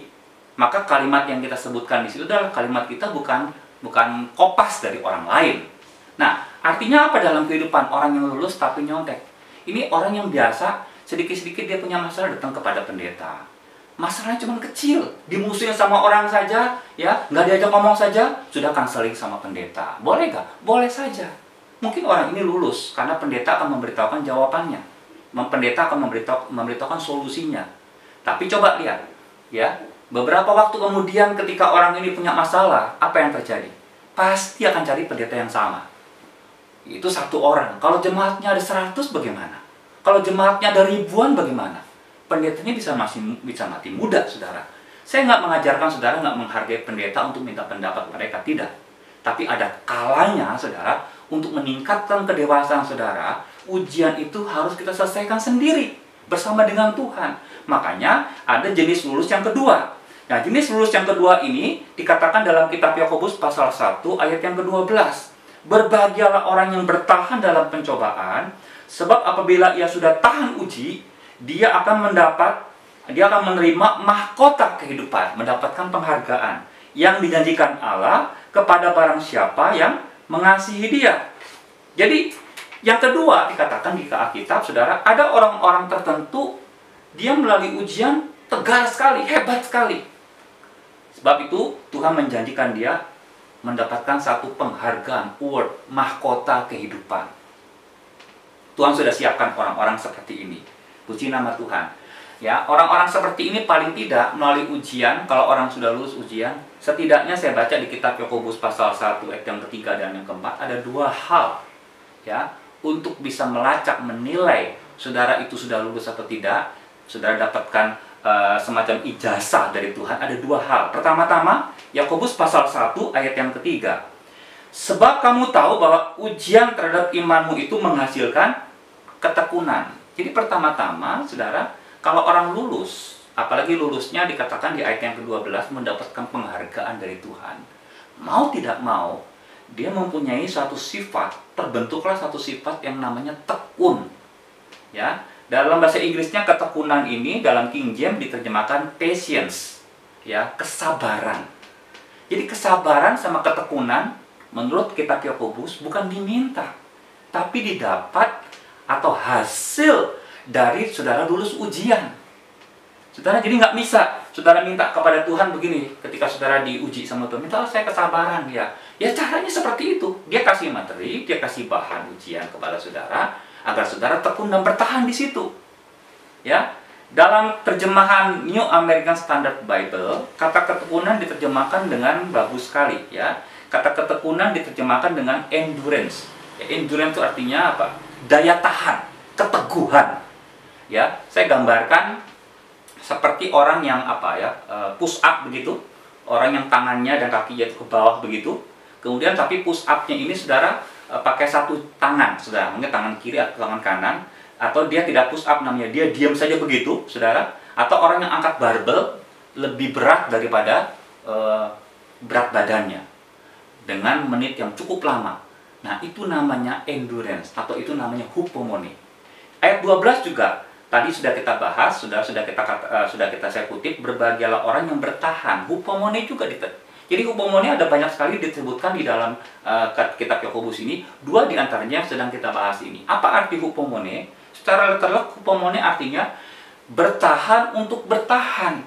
maka kalimat yang kita sebutkan di situ adalah kalimat kita bukan kopas dari orang lain. Nah, artinya apa dalam kehidupan orang yang lulus tapi nyontek? Ini orang yang biasa, sedikit-sedikit dia punya masalah datang kepada pendeta. Masalahnya cuma kecil, dimusuhin sama orang saja, ya nggak diajak ngomong saja, sudah kanseling sama pendeta. Boleh nggak? Boleh saja. Mungkin orang ini lulus karena pendeta akan memberitahukan jawabannya. Pendeta akan memberitahukan solusinya. Tapi coba lihat, ya. Beberapa waktu kemudian ketika orang ini punya masalah, apa yang terjadi? Pasti akan cari pendeta yang sama. Itu satu orang. Kalau jemaatnya ada 100 bagaimana? Kalau jemaatnya ada ribuan bagaimana? Pendetanya bisa mati muda, saudara. Saya nggak mengajarkan saudara nggak menghargai pendeta untuk minta pendapat mereka, tidak. Tapi ada kalanya, saudara, untuk meningkatkan kedewasaan saudara, ujian itu harus kita selesaikan sendiri bersama dengan Tuhan. Makanya ada jenis lulus yang kedua. Nah, jenis lulus yang kedua ini dikatakan dalam kitab Yakobus pasal 1 ayat yang ke-12. Berbahagialah orang yang bertahan dalam pencobaan, sebab apabila ia sudah tahan uji, dia akan menerima mahkota kehidupan, mendapatkan penghargaan yang dijanjikan Allah kepada barang siapa yang mengasihi dia. Jadi, yang kedua dikatakan di Alkitab, saudara, ada orang-orang tertentu, dia melalui ujian tegar sekali, hebat sekali. Sebab itu, Tuhan menjanjikan dia mendapatkan satu penghargaan, award, mahkota kehidupan. Tuhan sudah siapkan orang-orang seperti ini. Puji nama Tuhan. Ya, orang-orang seperti ini paling tidak melalui ujian, kalau orang sudah lulus ujian, setidaknya saya baca di kitab Yakobus pasal 1 ayat yang ketiga dan yang keempat, ada dua hal, ya, untuk bisa melacak, menilai saudara itu sudah lulus atau tidak. Saudara dapatkan semacam ijazah dari Tuhan. Ada dua hal. Pertama-tama, Yakobus pasal 1 ayat yang ketiga. Sebab kamu tahu bahwa ujian terhadap imanmu itu menghasilkan ketekunan. Jadi pertama-tama, saudara, kalau orang lulus, apalagi lulusnya dikatakan di ayat yang ke-12 mendapatkan penghargaan dari Tuhan. Mau tidak mau, dia mempunyai satu sifat, terbentuklah satu sifat yang namanya tekun. Ya, dalam bahasa Inggrisnya ketekunan ini dalam King James diterjemahkan patience, ya, kesabaran. Jadi kesabaran sama ketekunan menurut kitab Yakobus bukan diminta, tapi didapat atau hasil dari saudara lulus ujian. Saudara jadi nggak bisa saudara minta kepada Tuhan begini ketika saudara diuji sama Tuhan, minta saya kesabaran, ya. Ya caranya seperti itu. Dia kasih materi, dia kasih bahan ujian kepada saudara agar saudara tekun dan bertahan di situ. Ya. Dalam terjemahan New American Standard Bible, kata ketekunan diterjemahkan dengan bagus sekali, ya. Kata ketekunan diterjemahkan dengan endurance. Ya, endurance itu artinya apa? Daya tahan, keteguhan. Ya, saya gambarkan seperti orang yang push up begitu, orang yang tangannya dan kakinya itu ke bawah begitu. Kemudian tapi push up-nya ini saudara pakai satu tangan, saudara, mungkin tangan kiri atau tangan kanan, atau dia tidak push up namanya, dia diam saja begitu, saudara. Atau orang yang angkat barbel lebih berat daripada berat badannya dengan menit yang cukup lama. Nah, itu namanya endurance atau itu namanya hupomone. Ayat 12 juga, tadi sudah kita bahas, sudah kita saya kutip, berbahagialah orang yang bertahan. Hupomone juga jadi hupomone ada banyak sekali disebutkan di dalam kitab Yakobus ini. 2 di antaranya yang sedang kita bahas ini. Apa arti hupomone? Secara literal, hupomone artinya bertahan untuk bertahan.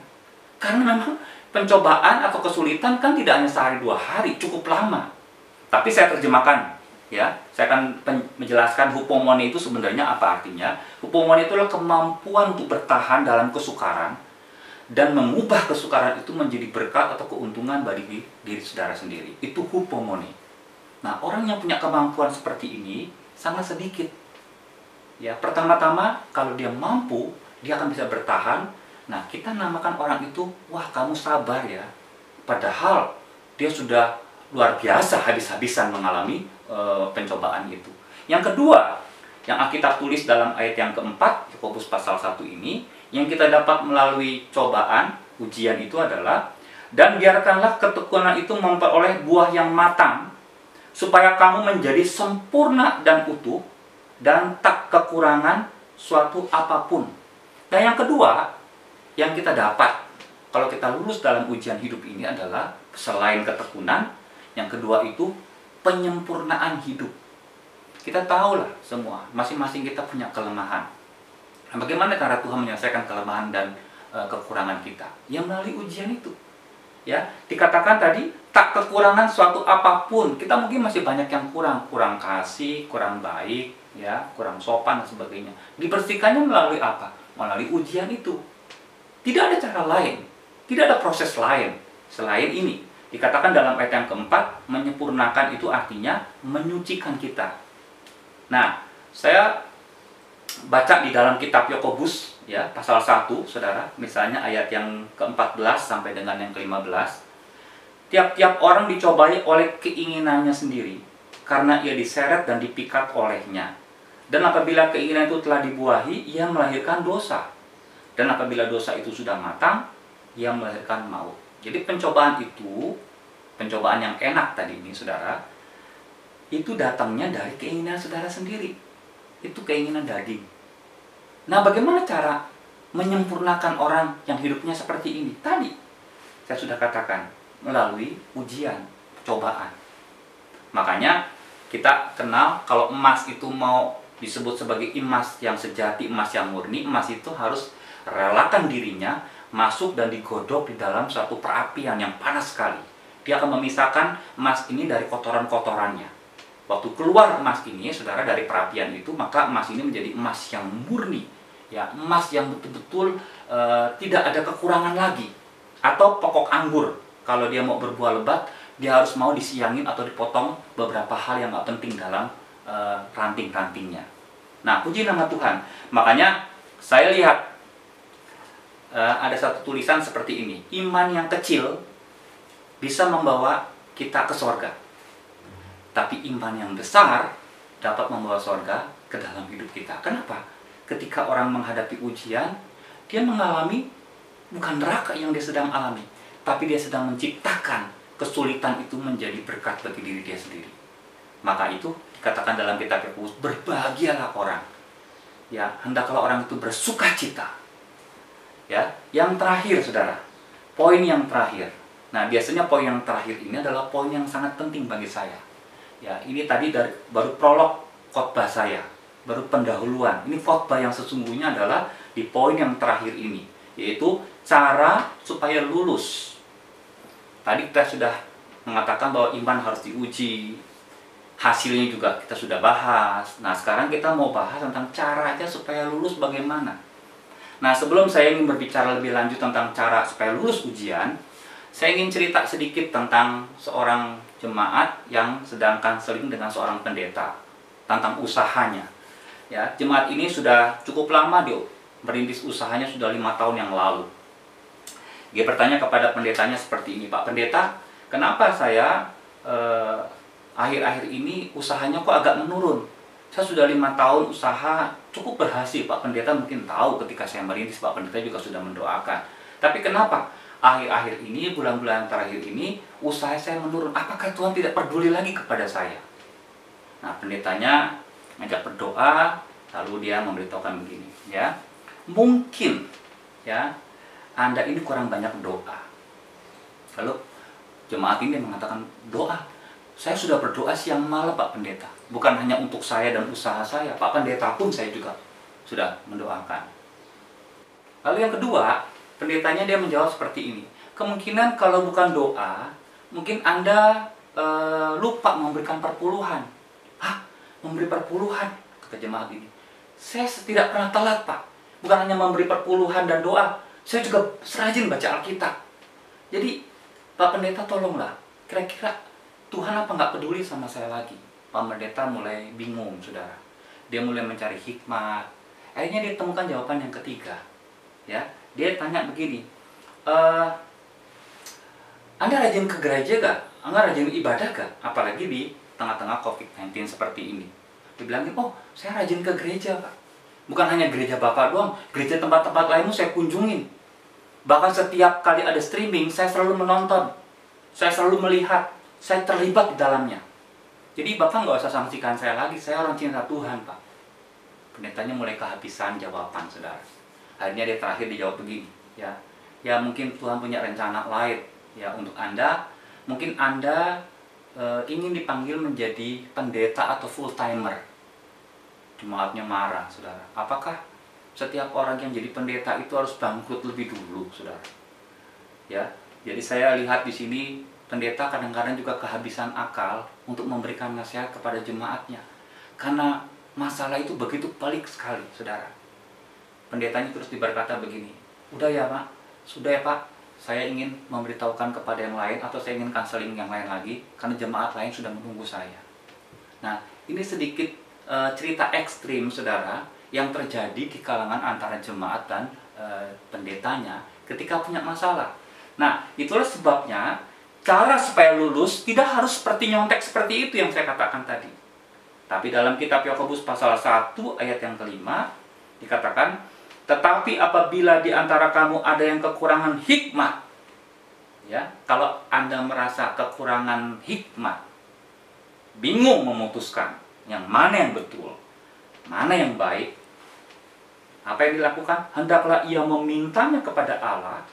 Karena memang pencobaan atau kesulitan kan tidak hanya sehari 2 hari, cukup lama. Tapi saya terjemahkan, ya. Saya akan menjelaskan hupomone itu sebenarnya apa artinya. Hupomone itu adalah kemampuan untuk bertahan dalam kesukaran dan mengubah kesukaran itu menjadi berkat atau keuntungan bagi diri saudara sendiri. Itu hupomone. Nah, orang yang punya kemampuan seperti ini sangat sedikit. Ya, pertama-tama kalau dia mampu, dia akan bisa bertahan. Nah, kita namakan orang itu, wah kamu sabar ya. Padahal dia sudah luar biasa habis-habisan mengalami pencobaan itu. Yang kedua, yang Alkitab tulis dalam ayat yang keempat, Yakobus pasal 1 ini, yang kita dapat melalui cobaan, ujian itu adalah, dan biarkanlah ketekunan itu memperoleh buah yang matang, supaya kamu menjadi sempurna dan utuh, dan tak kekurangan suatu apapun. Dan yang kedua, yang kita dapat, kalau kita lulus dalam ujian hidup ini adalah, selain ketekunan, yang kedua itu penyempurnaan hidup. Kita tahulah semua, masing-masing kita punya kelemahan. Nah, bagaimana cara Tuhan menyelesaikan kelemahan dan kekurangan kita? Ya melalui ujian itu. Ya, dikatakan tadi tak kekurangan suatu apapun. Kita mungkin masih banyak yang kurang kasih, kurang baik, ya, kurang sopan dan sebagainya. Dibersihkannya melalui apa? Melalui ujian itu. Tidak ada cara lain, tidak ada proses lain selain ini. Dikatakan dalam ayat yang keempat, menyempurnakan itu artinya menyucikan kita. Nah, saya baca di dalam kitab Yakobus, ya, pasal 1, saudara, misalnya ayat yang ke-14 sampai dengan yang ke-15. Tiap-tiap orang dicobai oleh keinginannya sendiri, karena ia diseret dan dipikat olehnya. Dan apabila keinginan itu telah dibuahi, ia melahirkan dosa. Dan apabila dosa itu sudah matang, ia melahirkan maut. Jadi pencobaan itu, pencobaan yang enak tadi ini, saudara, itu datangnya dari keinginan saudara sendiri. Itu keinginan daging. Nah, bagaimana cara menyempurnakan orang yang hidupnya seperti ini? Tadi saya sudah katakan, melalui ujian, cobaan. Makanya kita kenal kalau emas itu mau disebut sebagai emas yang sejati, emas yang murni, emas itu harus relakan dirinya masuk dan digodok di dalam suatu perapian yang panas sekali. Dia akan memisahkan emas ini dari kotoran-kotorannya. Waktu keluar emas ini, saudara, dari perapian itu, maka emas ini menjadi emas yang murni, ya, emas yang betul-betul tidak ada kekurangan lagi. Atau pokok anggur, kalau dia mau berbuah lebat, dia harus mau disiangin atau dipotong beberapa hal yang nggak penting dalam ranting-rantingnya. Nah, puji nama Tuhan. Makanya saya lihat ada satu tulisan seperti ini, iman yang kecil bisa membawa kita ke sorga, tapi iman yang besar dapat membawa sorga ke dalam hidup kita. Kenapa? Ketika orang menghadapi ujian, dia mengalami bukan neraka yang dia sedang alami, tapi dia sedang menciptakan kesulitan itu menjadi berkat bagi diri dia sendiri. Maka itu dikatakan dalam kitab Yakobus, berbahagialah orang. Ya, hendaklah orang itu bersuka cita. Ya, yang terakhir, saudara, poin yang terakhir. Nah, biasanya poin yang terakhir ini adalah poin yang sangat penting bagi saya. Ya, ini tadi baru prolog khotbah saya, baru pendahuluan. Ini khotbah yang sesungguhnya adalah di poin yang terakhir ini, yaitu cara supaya lulus. Tadi kita sudah mengatakan bahwa iman harus diuji, hasilnya juga kita sudah bahas. Nah, sekarang kita mau bahas tentang caranya supaya lulus bagaimana. Nah, sebelum saya ingin berbicara lebih lanjut tentang cara supaya lulus ujian, saya ingin cerita sedikit tentang seorang jemaat yang sedang konseling dengan seorang pendeta, tentang usahanya. Ya, jemaat ini sudah cukup lama dia merintis usahanya, sudah 5 tahun yang lalu. Dia bertanya kepada pendetanya seperti ini, Pak Pendeta, kenapa saya akhir-akhir ini usahanya kok agak menurun? Saya sudah 5 tahun usaha cukup berhasil. Pak Pendeta mungkin tahu ketika saya merintis, Pak Pendeta juga sudah mendoakan. Tapi kenapa akhir-akhir ini, bulan-bulan terakhir ini, usaha saya menurun? Apakah Tuhan tidak peduli lagi kepada saya? Nah, pendetanya ngajak berdoa, lalu dia memberitahukan begini, ya. mungkin ya Anda ini kurang banyak doa. Lalu jemaat ini mengatakan, doa, saya sudah berdoa siang malam Pak Pendeta. Bukan hanya untuk saya dan usaha saya, Pak Pendeta pun saya juga sudah mendoakan. Lalu yang kedua, pendetanya dia menjawab seperti ini. Kemungkinan kalau bukan doa, mungkin Anda lupa memberikan perpuluhan. Hah? Memberi perpuluhan? Kata jemaat ini. Saya tidak pernah telat Pak. Bukan hanya memberi perpuluhan dan doa, saya juga serajin baca Alkitab. Jadi Pak Pendeta tolonglah, kira-kira Tuhan apa nggak peduli sama saya lagi? Pak Pendeta mulai bingung, saudara. Dia mulai mencari hikmat. Akhirnya dia temukan jawaban yang ketiga. Ya, dia tanya begini, Anda rajin ke gereja gak? Anda rajin ibadah gak? Apalagi di tengah-tengah COVID-19 seperti ini. Dia bilang, oh saya rajin ke gereja Pak. Bukan hanya gereja Bapak doang, gereja tempat-tempat lainmu saya kunjungin. Bahkan setiap kali ada streaming, saya selalu menonton. Saya selalu melihat, saya terlibat di dalamnya. Jadi Bapak nggak usah sanksikan saya lagi, saya orang cinta Tuhan Pak. Pendetanya mulai kehabisan jawaban, saudara. Akhirnya dia terakhir dijawab begini, ya mungkin Tuhan punya rencana lain ya untuk Anda. Mungkin Anda ingin dipanggil menjadi pendeta atau full timer. Jemaatnya marah, saudara. Apakah setiap orang yang jadi pendeta itu harus bangkrut lebih dulu, saudara? Ya, jadi saya lihat di sini pendeta kadang-kadang juga kehabisan akal untuk memberikan nasihat kepada jemaatnya, karena masalah itu begitu pelik sekali, saudara. Pendetanya terus berkata begini, udah ya Pak, sudah ya Pak, saya ingin memberitahukan kepada yang lain atau saya ingin kanseling yang lain lagi, karena jemaat lain sudah menunggu saya. Nah, ini sedikit cerita ekstrim, saudara, yang terjadi di kalangan antara jemaat dan pendetanya ketika punya masalah. Nah, itulah sebabnya cara supaya lulus tidak harus seperti nyontek seperti itu yang saya katakan tadi. Tapi dalam kitab Yakobus pasal 1 ayat yang kelima dikatakan, tetapi apabila di antara kamu ada yang kekurangan hikmat, ya, kalau Anda merasa kekurangan hikmat, bingung memutuskan yang mana yang betul, mana yang baik, apa yang dilakukan? Hendaklah ia memintanya kepada Allah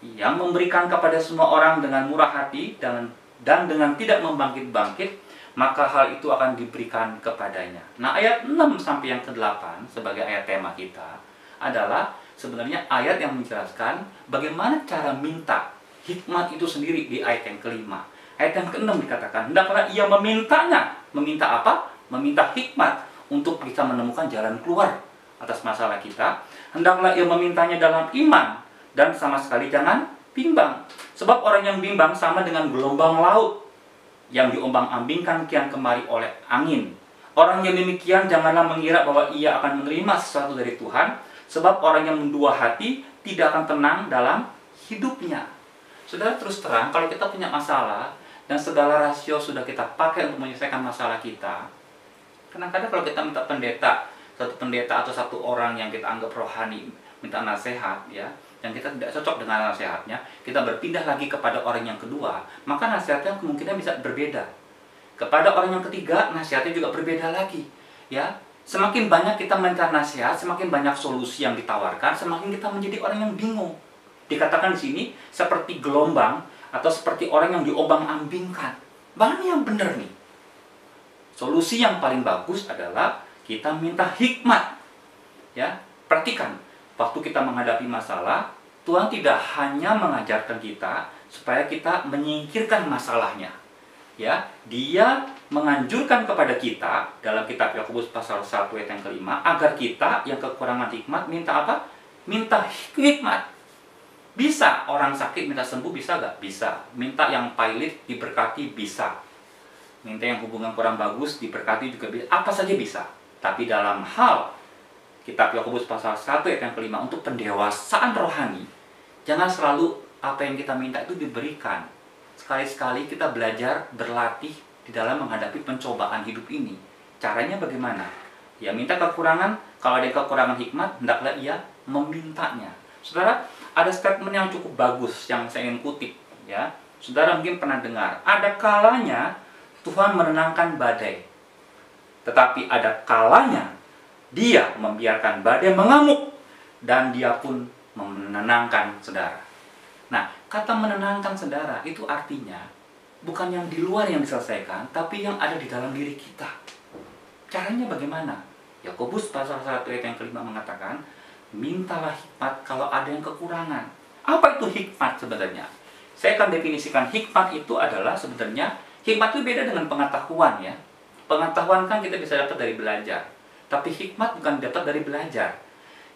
yang memberikan kepada semua orang dengan murah hati dan dengan tidak membangkit-bangkit, maka hal itu akan diberikan kepadanya. Nah, ayat 6 sampai yang ke-8 sebagai ayat tema kita adalah sebenarnya ayat yang menjelaskan bagaimana cara minta hikmat itu sendiri di ayat yang kelima. Ayat yang ke-6 dikatakan, hendaklah ia memintanya. Meminta apa? Meminta hikmat untuk bisa menemukan jalan keluar atas masalah kita. Hendaklah ia memintanya dalam iman dan sama sekali jangan bimbang. Sebab orang yang bimbang sama dengan gelombang laut yang diombang-ambingkan kian kemari oleh angin. Orang yang demikian janganlah mengira bahwa ia akan menerima sesuatu dari Tuhan, sebab orang yang mendua hati tidak akan tenang dalam hidupnya. Saudara, terus terang, kalau kita punya masalah dan segala rasio sudah kita pakai untuk menyelesaikan masalah kita, kadang-kadang kalau kita minta pendeta, satu pendeta atau satu orang yang kita anggap rohani minta nasihat, ya, yang kita tidak cocok dengan nasihatnya, kita berpindah lagi kepada orang yang kedua, maka nasihatnya kemungkinan bisa berbeda. Kepada orang yang ketiga, nasihatnya juga berbeda lagi, ya. Semakin banyak kita minta nasihat, semakin banyak solusi yang ditawarkan, semakin kita menjadi orang yang bingung. Dikatakan di sini seperti gelombang atau seperti orang yang diombang-ambingkan. Mana yang benar nih? Solusi yang paling bagus adalah kita minta hikmat. Ya, perhatikan, waktu kita menghadapi masalah, Tuhan tidak hanya mengajarkan kita supaya kita menyingkirkan masalahnya. Ya, Dia menganjurkan kepada kita dalam kitab Yakobus pasal 1 ayat yang kelima agar kita yang kekurangan hikmat minta apa? Minta hikmat. Bisa orang sakit minta sembuh, bisa gak? Bisa. Minta yang pailit diberkati, bisa. Minta yang hubungan kurang bagus diberkati juga bisa. Apa saja bisa. Tapi dalam hal kitab Yakobus pasal 1 ayat yang kelima untuk pendewasaan rohani, jangan selalu apa yang kita minta itu diberikan. Sekali-sekali kita belajar berlatih di dalam menghadapi pencobaan hidup ini. Caranya bagaimana? Ya, minta kekurangan. Kalau ada kekurangan hikmat, hendaklah ia memintanya. Saudara, ada statement yang cukup bagus yang saya ingin kutip, ya. Saudara mungkin pernah dengar, ada kalanya Tuhan menenangkan badai, tetapi ada kalanya Dia membiarkan badai mengamuk dan dia pun menenangkan saudara. Nah, kata menenangkan saudara itu artinya bukan yang di luar yang diselesaikan, tapi yang ada di dalam diri kita. Caranya bagaimana? Yakobus pasal 1 ayat yang kelima mengatakan, mintalah hikmat kalau ada yang kekurangan. Apa itu hikmat sebenarnya? Saya akan definisikan hikmat itu adalah sebenarnya, hikmat itu beda dengan pengetahuan ya. Pengetahuan kan kita bisa dapat dari belajar. Tapi hikmat bukan dapat dari belajar.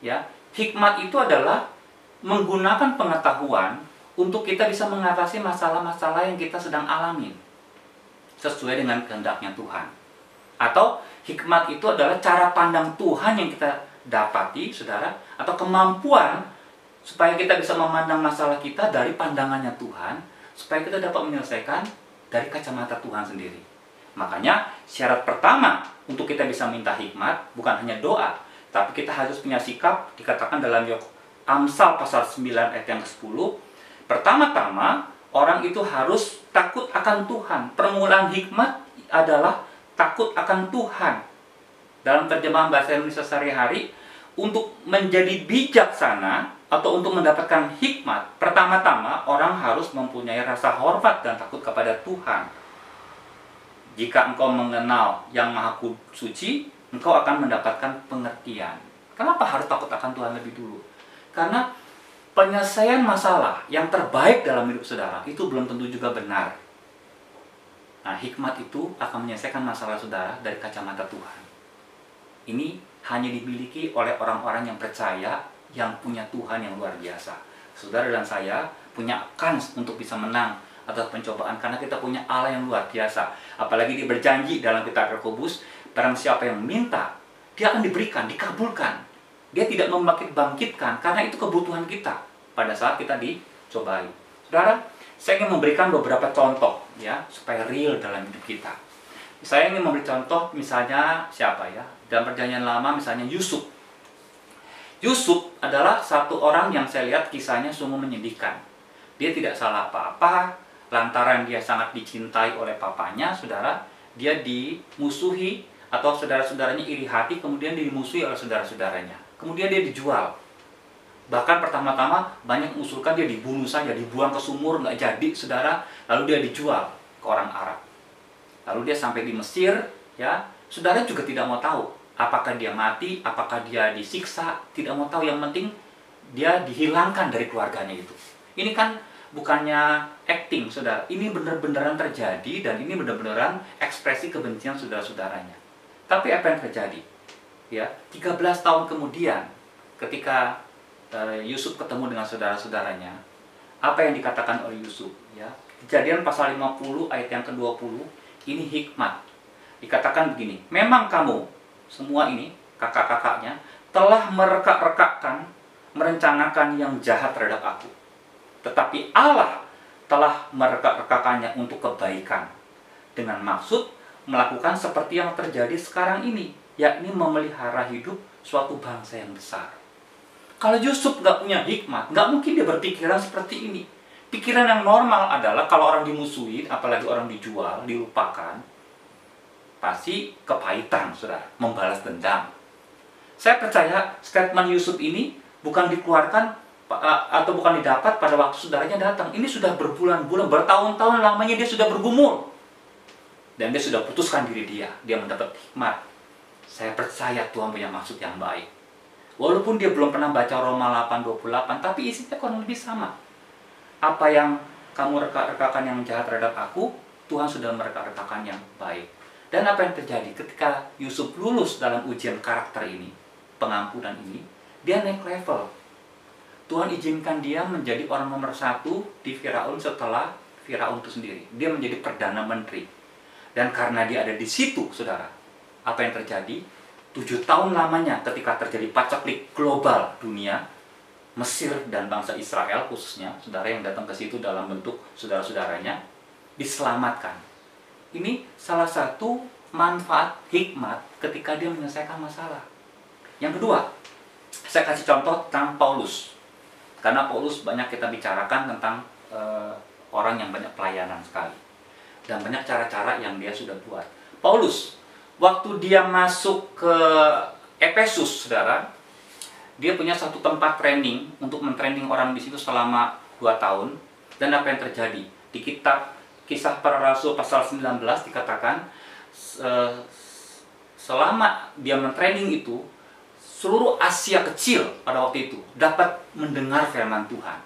Ya, hikmat itu adalah menggunakan pengetahuan untuk kita bisa mengatasi masalah-masalah yang kita sedang alami sesuai dengan kehendaknya Tuhan. Atau hikmat itu adalah cara pandang Tuhan yang kita dapati, saudara, atau kemampuan supaya kita bisa memandang masalah kita dari pandangannya Tuhan, supaya kita dapat menyelesaikan dari kacamata Tuhan sendiri. Makanya syarat pertama untuk kita bisa minta hikmat bukan hanya doa, tapi kita harus punya sikap, dikatakan dalam Amsal pasal 9 ayat yang ke-10. Pertama-tama orang itu harus takut akan Tuhan. Permulaan hikmat adalah takut akan Tuhan. Dalam terjemahan bahasa Indonesia sehari-hari, untuk menjadi bijaksana atau untuk mendapatkan hikmat, pertama-tama orang harus mempunyai rasa hormat dan takut kepada Tuhan. Jika engkau mengenal yang Maha Suci, engkau akan mendapatkan pengertian. Kenapa harus takut akan Tuhan lebih dulu? Karena penyelesaian masalah yang terbaik dalam hidup saudara itu belum tentu juga benar. Nah, hikmat itu akan menyelesaikan masalah saudara dari kacamata Tuhan. Ini hanya dimiliki oleh orang-orang yang percaya, yang punya Tuhan yang luar biasa. Saudara dan saya punya kans untuk bisa menang atas pencobaan karena kita punya Allah yang luar biasa. Apalagi dia berjanji dalam kitab Yakobus, barang siapa yang minta, dia akan diberikan, dikabulkan. Dia tidak membangkit-bangkitkan karena itu kebutuhan kita pada saat kita dicobai. Saudara, saya ingin memberikan beberapa contoh ya supaya real dalam hidup kita. Saya ingin memberi contoh misalnya siapa ya? Dalam Perjanjian Lama misalnya Yusuf. Yusuf adalah satu orang yang saya lihat kisahnya sungguh menyedihkan. Dia tidak salah apa-apa, lantaran dia sangat dicintai oleh papanya, saudara, dia dimusuhi atau saudara-saudaranya iri hati, kemudian dimusuhi oleh saudara-saudaranya. Kemudian dia dijual. Bahkan pertama-tama banyak mengusulkan dia dibunuh saja, dibuang ke sumur, nggak jadi, saudara. Lalu dia dijual ke orang Arab. Lalu dia sampai di Mesir, ya. Saudara juga tidak mau tahu apakah dia mati, apakah dia disiksa, tidak mau tahu. Yang penting dia dihilangkan dari keluarganya itu. Ini kan bukannya acting, saudara. Ini benar-benaran terjadi dan ini benar-benaran ekspresi kebencian saudara-saudaranya. Tapi apa yang terjadi? Ya, 13 tahun kemudian ketika Yusuf ketemu dengan saudara-saudaranya, apa yang dikatakan oleh Yusuf? Ya, Kejadian pasal 50 ayat yang ke-20, ini hikmat. Dikatakan begini, memang kamu semua ini, kakak-kakaknya, telah merekak-rekakkan, merencanakan yang jahat terhadap aku. Tetapi Allah telah merekak-rekakannya untuk kebaikan, dengan maksud melakukan seperti yang terjadi sekarang ini, yakni memelihara hidup suatu bangsa yang besar. Kalau Yusuf nggak punya hikmat, nggak mungkin dia berpikiran seperti ini. Pikiran yang normal adalah kalau orang dimusuhin, apalagi orang dijual, dilupakan, pasti kepahitan, saudara, membalas dendam. Saya percaya statement Yusuf ini bukan dikeluarkan atau bukan didapat pada waktu saudaranya datang. Ini sudah berbulan-bulan, bertahun-tahun lamanya dia sudah bergumul. Dan dia sudah putuskan diri dia mendapat hikmat. Saya percaya Tuhan punya maksud yang baik. Walaupun dia belum pernah baca Roma 8:28, tapi isinya kurang lebih sama. Apa yang kamu reka-rekakan yang jahat terhadap aku, Tuhan sudah mereka-rekakan yang baik. Dan apa yang terjadi ketika Yusuf lulus dalam ujian karakter ini, pengampunan ini, dia naik level. Tuhan izinkan dia menjadi orang nomor 1 di Firaun setelah Firaun itu sendiri. Dia menjadi Perdana Menteri. Dan karena dia ada di situ, saudara, apa yang terjadi? 7 tahun lamanya ketika terjadi paceklik global dunia, Mesir dan bangsa Israel khususnya, saudara yang datang ke situ dalam bentuk saudara-saudaranya, diselamatkan. Ini salah satu manfaat hikmat ketika dia menyelesaikan masalah. Yang kedua, saya kasih contoh tentang Paulus. Karena Paulus banyak kita bicarakan tentang orang yang banyak pelayanan sekali. Dan banyak cara-cara yang dia sudah buat. Paulus, waktu dia masuk ke Efesus, saudara, dia punya satu tempat training untuk mentraining orang di situ selama 2 tahun. Dan apa yang terjadi? Di kitab Kisah Para Rasul pasal 19 dikatakan selama dia mentraining itu, seluruh Asia kecil pada waktu itu dapat mendengar firman Tuhan.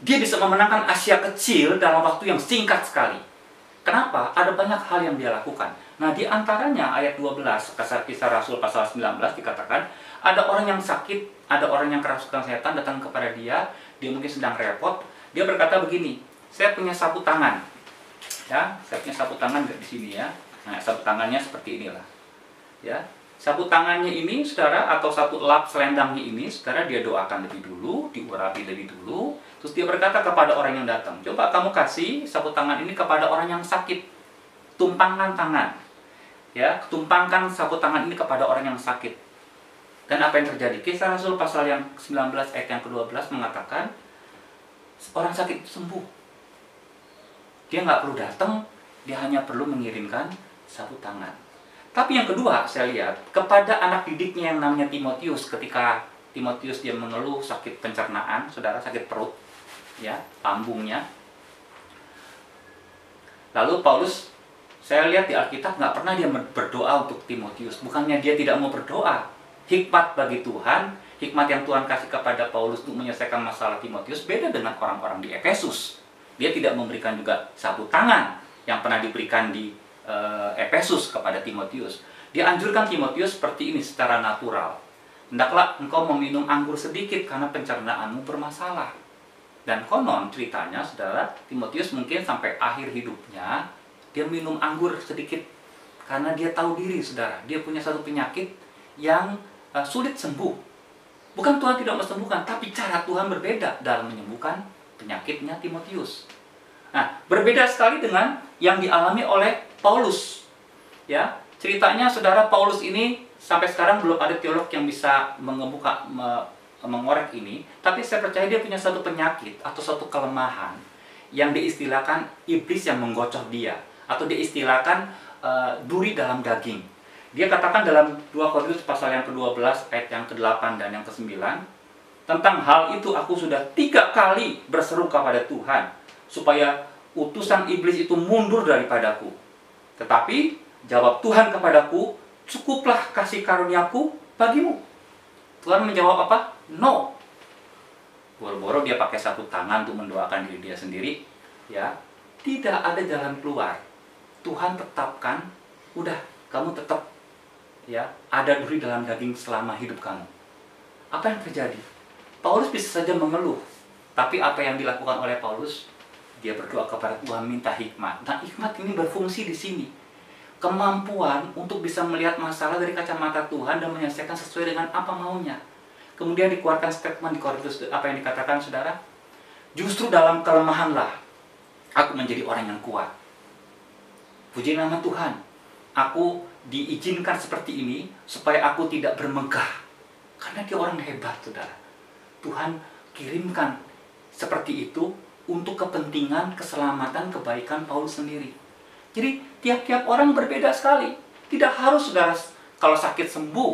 Dia bisa memenangkan Asia kecil dalam waktu yang singkat sekali. Kenapa? Ada banyak hal yang dia lakukan. Nah, di antaranya ayat 12 Kisah Rasul pasal 19 dikatakan, ada orang yang sakit, ada orang yang kerasukan setan datang kepada dia mungkin sedang repot. Dia berkata begini, saya punya sapu tangan. Ya, saya punya sapu tangan di sini ya. Nah, sapu tangannya seperti inilah. Ya, sapu tangannya ini, saudara, atau satu lap selendangnya ini, saudara, dia doakan lebih dulu, diurapi lebih dulu. Terus dia berkata kepada orang yang datang, coba kamu kasih sapu tangan ini kepada orang yang sakit. Tumpangkan tangan. Ya, tumpangkan sapu tangan ini kepada orang yang sakit. Dan apa yang terjadi? Kisah Rasul pasal yang 19 ayat yang ke-12 mengatakan, orang sakit sembuh. Dia nggak perlu datang, dia hanya perlu mengirimkan sapu tangan. Tapi yang kedua, saya lihat kepada anak didiknya yang namanya Timotius, ketika Timotius dia mengeluh sakit pencernaan, saudara, sakit perut, ya, lambungnya. Lalu Paulus, saya lihat di Alkitab nggak pernah dia berdoa untuk Timotius. Bukannya dia tidak mau berdoa. Hikmat bagi Tuhan, hikmat yang Tuhan kasih kepada Paulus untuk menyelesaikan masalah Timotius beda dengan orang-orang di Efesus. Dia tidak memberikan juga sapu tangan yang pernah diberikan di Efesus kepada Timotius. Dia anjurkan Timotius seperti ini secara natural. Hendaklah engkau meminum anggur sedikit karena pencernaanmu bermasalah. Dan konon ceritanya, saudara, Timotius mungkin sampai akhir hidupnya dia minum anggur sedikit karena dia tahu diri, saudara, dia punya satu penyakit yang sulit sembuh. Bukan Tuhan tidak sembuhkan, tapi cara Tuhan berbeda dalam menyembuhkan penyakitnya Timotius. Nah, berbeda sekali dengan yang dialami oleh Paulus. Ya, ceritanya, saudara, Paulus ini sampai sekarang belum ada teolog yang bisa mengorek ini, tapi saya percaya dia punya satu penyakit atau satu kelemahan yang diistilahkan iblis yang menggocoh dia, atau diistilahkan duri dalam daging. Dia katakan dalam 2 Korintus pasal yang ke-12 ayat yang ke-8 dan yang ke-9, tentang hal itu aku sudah 3 kali berseru kepada Tuhan supaya utusan iblis itu mundur daripadaku. Tetapi jawab Tuhan kepadaku, cukuplah kasih karuniaku bagimu. Tuhan menjawab apa? No. Boro-boro dia pakai sapu tangan untuk mendoakan diri dia sendiri. Ya, tidak ada jalan keluar. Tuhan tetapkan, udah, kamu tetap ya ada duri dalam daging selama hidup kamu. Apa yang terjadi? Paulus bisa saja mengeluh, tapi apa yang dilakukan oleh Paulus? Dia berdoa kepada Tuhan minta hikmat. Nah, hikmat ini berfungsi di sini. Kemampuan untuk bisa melihat masalah dari kacamata Tuhan dan menyelesaikan sesuai dengan apa maunya. Kemudian dikeluarkan statement di Korintus, apa yang dikatakan, saudara? Justru dalam kelemahanlah aku menjadi orang yang kuat. Puji nama Tuhan. Aku diizinkan seperti ini supaya aku tidak bermegah. Karena dia orang hebat, saudara. Tuhan kirimkan seperti itu untuk kepentingan, keselamatan, kebaikan Paulus sendiri. Jadi tiap-tiap orang berbeda sekali. Tidak harus, saudara, kalau sakit sembuh.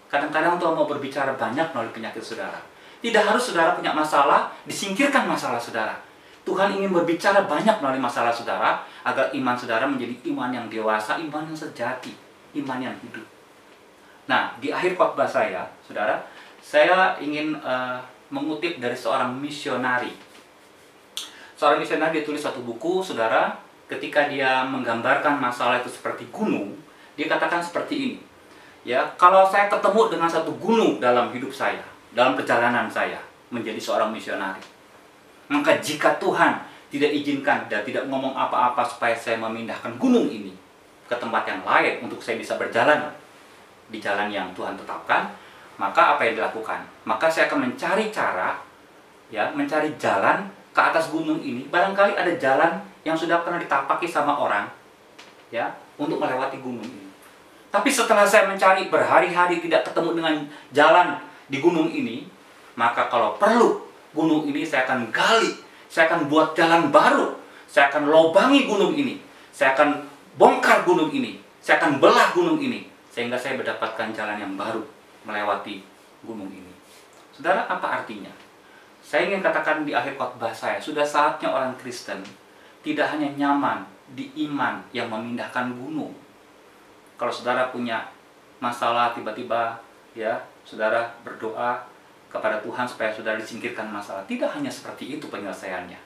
Kadang-kadang Tuhan mau berbicara banyak melalui penyakit saudara. Tidak harus saudara punya masalah, disingkirkan masalah saudara. Tuhan ingin berbicara banyak melalui masalah saudara, agar iman saudara menjadi iman yang dewasa, iman yang sejati, iman yang hidup. Nah, di akhir khotbah saya, saudara, saya ingin mengutip dari seorang misionari. Seorang misionari dia tulis satu buku, saudara, ketika dia menggambarkan masalah itu seperti gunung, dia katakan seperti ini. Ya, kalau saya ketemu dengan satu gunung dalam hidup saya, dalam perjalanan saya menjadi seorang misionari, maka jika Tuhan tidak izinkan dan tidak ngomong apa-apa supaya saya memindahkan gunung ini ke tempat yang lain untuk saya bisa berjalan di jalan yang Tuhan tetapkan, maka apa yang dilakukan? Maka saya akan mencari cara, ya, mencari jalan ke atas gunung ini. Barangkali ada jalan yang sudah pernah ditapaki sama orang, ya, untuk melewati gunung ini. Tapi setelah saya mencari berhari-hari tidak ketemu dengan jalan di gunung ini, maka kalau perlu gunung ini saya akan gali, saya akan buat jalan baru, saya akan lobangi gunung ini, saya akan bongkar gunung ini, saya akan belah gunung ini, sehingga saya mendapatkan jalan yang baru melewati gunung ini. Saudara, apa artinya? Saya ingin katakan di akhir khotbah saya, sudah saatnya orang Kristen tidak hanya nyaman di iman yang memindahkan gunung. Kalau saudara punya masalah tiba-tiba, ya, saudara berdoa kepada Tuhan supaya saudara disingkirkan masalah. Tidak hanya seperti itu penyelesaiannya.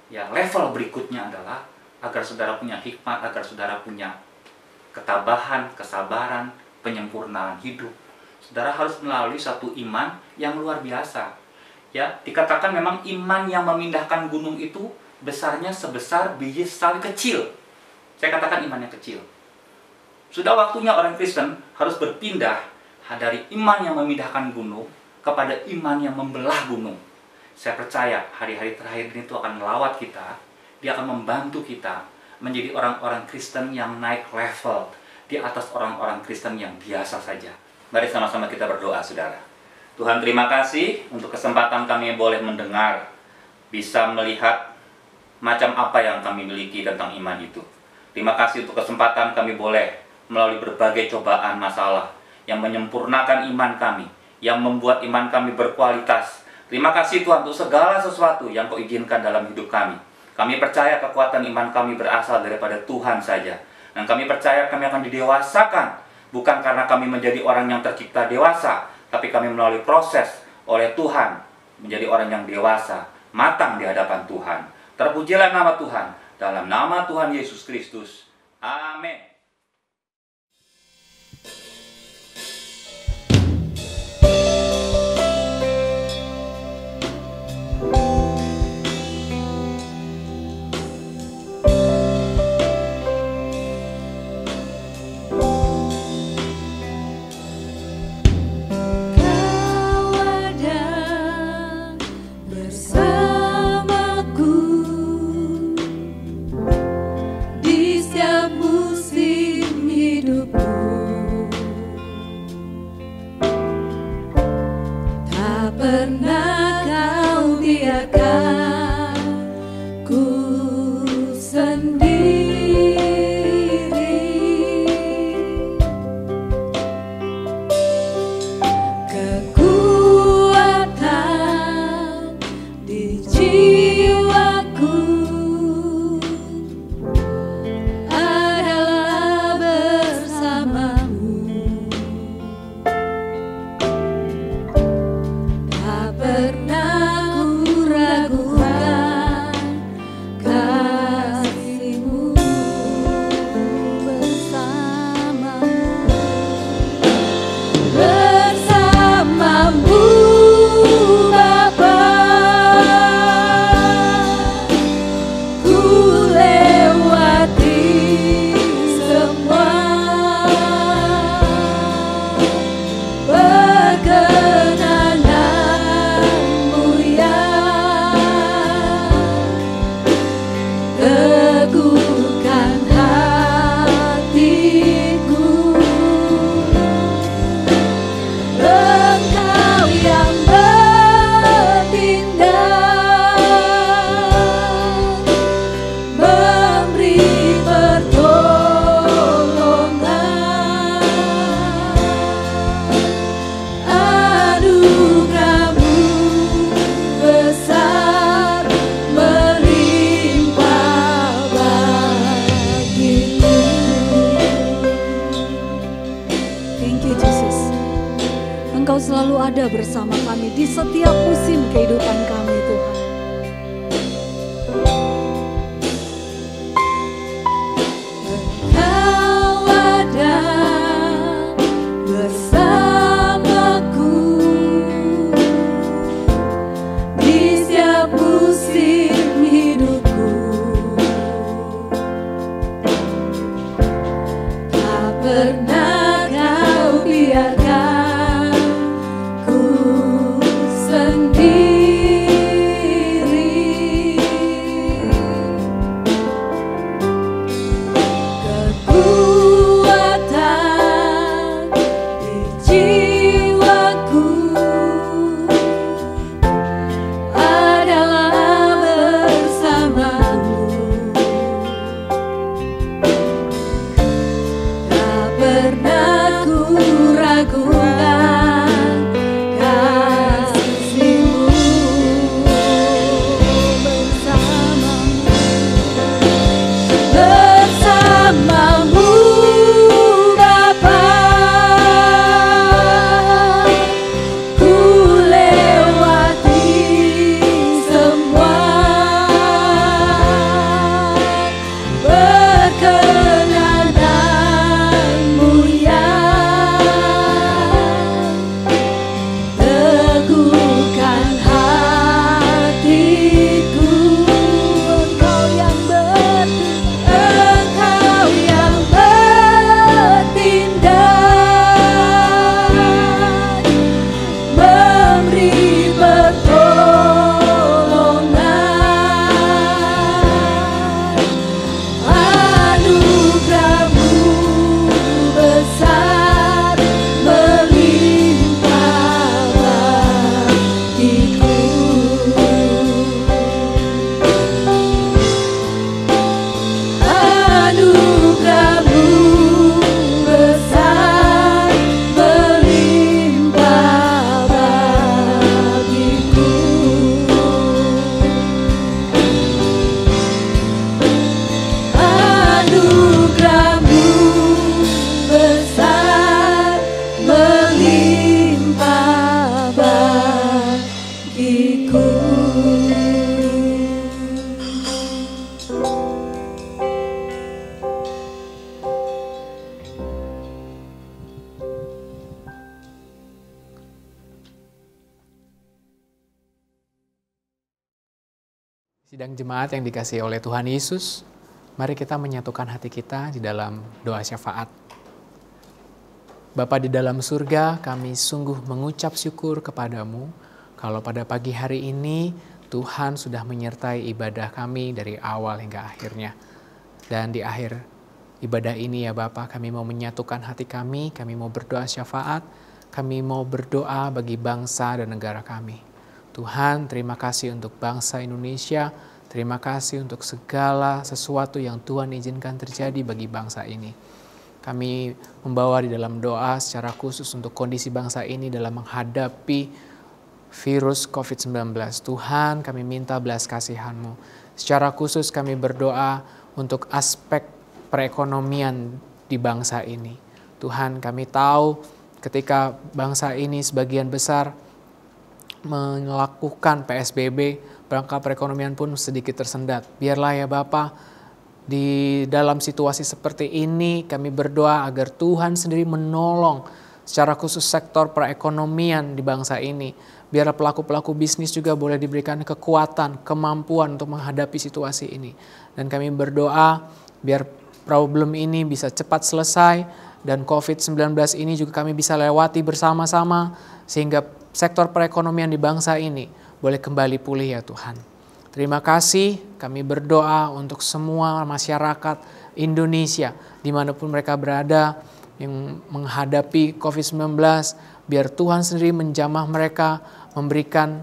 Ya, level berikutnya adalah agar saudara punya hikmat, agar saudara punya ketabahan, kesabaran, penyempurnaan hidup. Saudara harus melalui satu iman yang luar biasa. Ya, dikatakan memang iman yang memindahkan gunung itu besarnya sebesar biji sawi kecil. Saya katakan iman yang kecil. Sudah waktunya orang Kristen harus berpindah dari iman yang memindahkan gunung kepada iman yang membelah gunung. Saya percaya hari-hari terakhir ini Tuhan akan melawat kita. Dia akan membantu kita menjadi orang-orang Kristen yang naik level di atas orang-orang Kristen yang biasa saja. Mari sama-sama kita berdoa, saudara. Tuhan, terima kasih untuk kesempatan kami boleh mendengar, bisa melihat macam apa yang kami miliki tentang iman itu. Terima kasih untuk kesempatan kami boleh melalui berbagai cobaan masalah yang menyempurnakan iman kami, yang membuat iman kami berkualitas. Terima kasih Tuhan untuk segala sesuatu yang Kau izinkan dalam hidup kami. Kami percaya kekuatan iman kami berasal daripada Tuhan saja. Dan kami percaya kami akan didewasakan, bukan karena kami menjadi orang yang tercipta dewasa, tapi kami melalui proses oleh Tuhan menjadi orang yang dewasa, matang di hadapan Tuhan. Terpujilah nama Tuhan, dalam nama Tuhan Yesus Kristus. Amin. Bersama kami di setiap musim kehidupan kami, Tuhan. Engkau ada bersamaku di setiap musim hidupku. Tak pernah Kau biarkan Sidang jemaat yang dikasihi oleh Tuhan Yesus, mari kita menyatukan hati kita di dalam doa syafaat. Bapa di dalam surga, kami sungguh mengucap syukur kepadamu kalau pada pagi hari ini Tuhan sudah menyertai ibadah kami dari awal hingga akhirnya. Dan di akhir ibadah ini ya Bapa, kami mau menyatukan hati kami mau berdoa syafaat, kami mau berdoa bagi bangsa dan negara kami. Tuhan, terima kasih untuk bangsa Indonesia, terima kasih untuk segala sesuatu yang Tuhan izinkan terjadi bagi bangsa ini. Kami membawa di dalam doa secara khusus untuk kondisi bangsa ini dalam menghadapi virus COVID-19. Tuhan, kami minta belas kasihan-Mu. Secara khusus kami berdoa untuk aspek perekonomian di bangsa ini. Tuhan, kami tahu ketika bangsa ini sebagian besar melakukan PSBB, rangka perekonomian pun sedikit tersendat. Biarlah ya Bapa, di dalam situasi seperti ini kami berdoa agar Tuhan sendiri menolong secara khusus sektor perekonomian di bangsa ini. Biar pelaku-pelaku bisnis juga boleh diberikan kekuatan, kemampuan untuk menghadapi situasi ini. Dan kami berdoa biar problem ini bisa cepat selesai dan COVID-19 ini juga kami bisa lewati bersama-sama sehingga sektor perekonomian di bangsa ini boleh kembali pulih ya Tuhan. Terima kasih, kami berdoa untuk semua masyarakat Indonesia dimanapun mereka berada yang menghadapi COVID-19. Biar Tuhan sendiri menjamah mereka, memberikan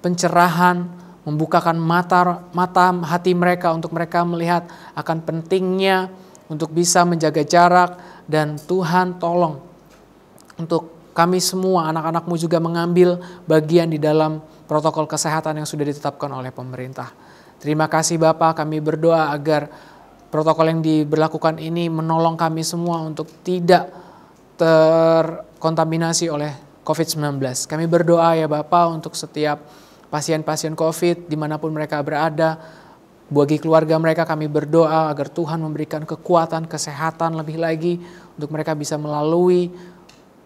pencerahan, membukakan mata hati mereka untuk mereka melihat akan pentingnya untuk bisa menjaga jarak. Dan Tuhan tolong untuk kami semua, anak-anak-Mu juga mengambil bagian di dalam protokol kesehatan yang sudah ditetapkan oleh pemerintah. Terima kasih Bapa, kami berdoa agar protokol yang diberlakukan ini menolong kami semua untuk tidak terkontaminasi oleh COVID-19. Kami berdoa ya Bapa untuk setiap pasien-pasien COVID dimanapun mereka berada, bagi keluarga mereka kami berdoa agar Tuhan memberikan kekuatan, kesehatan lebih lagi untuk mereka bisa melalui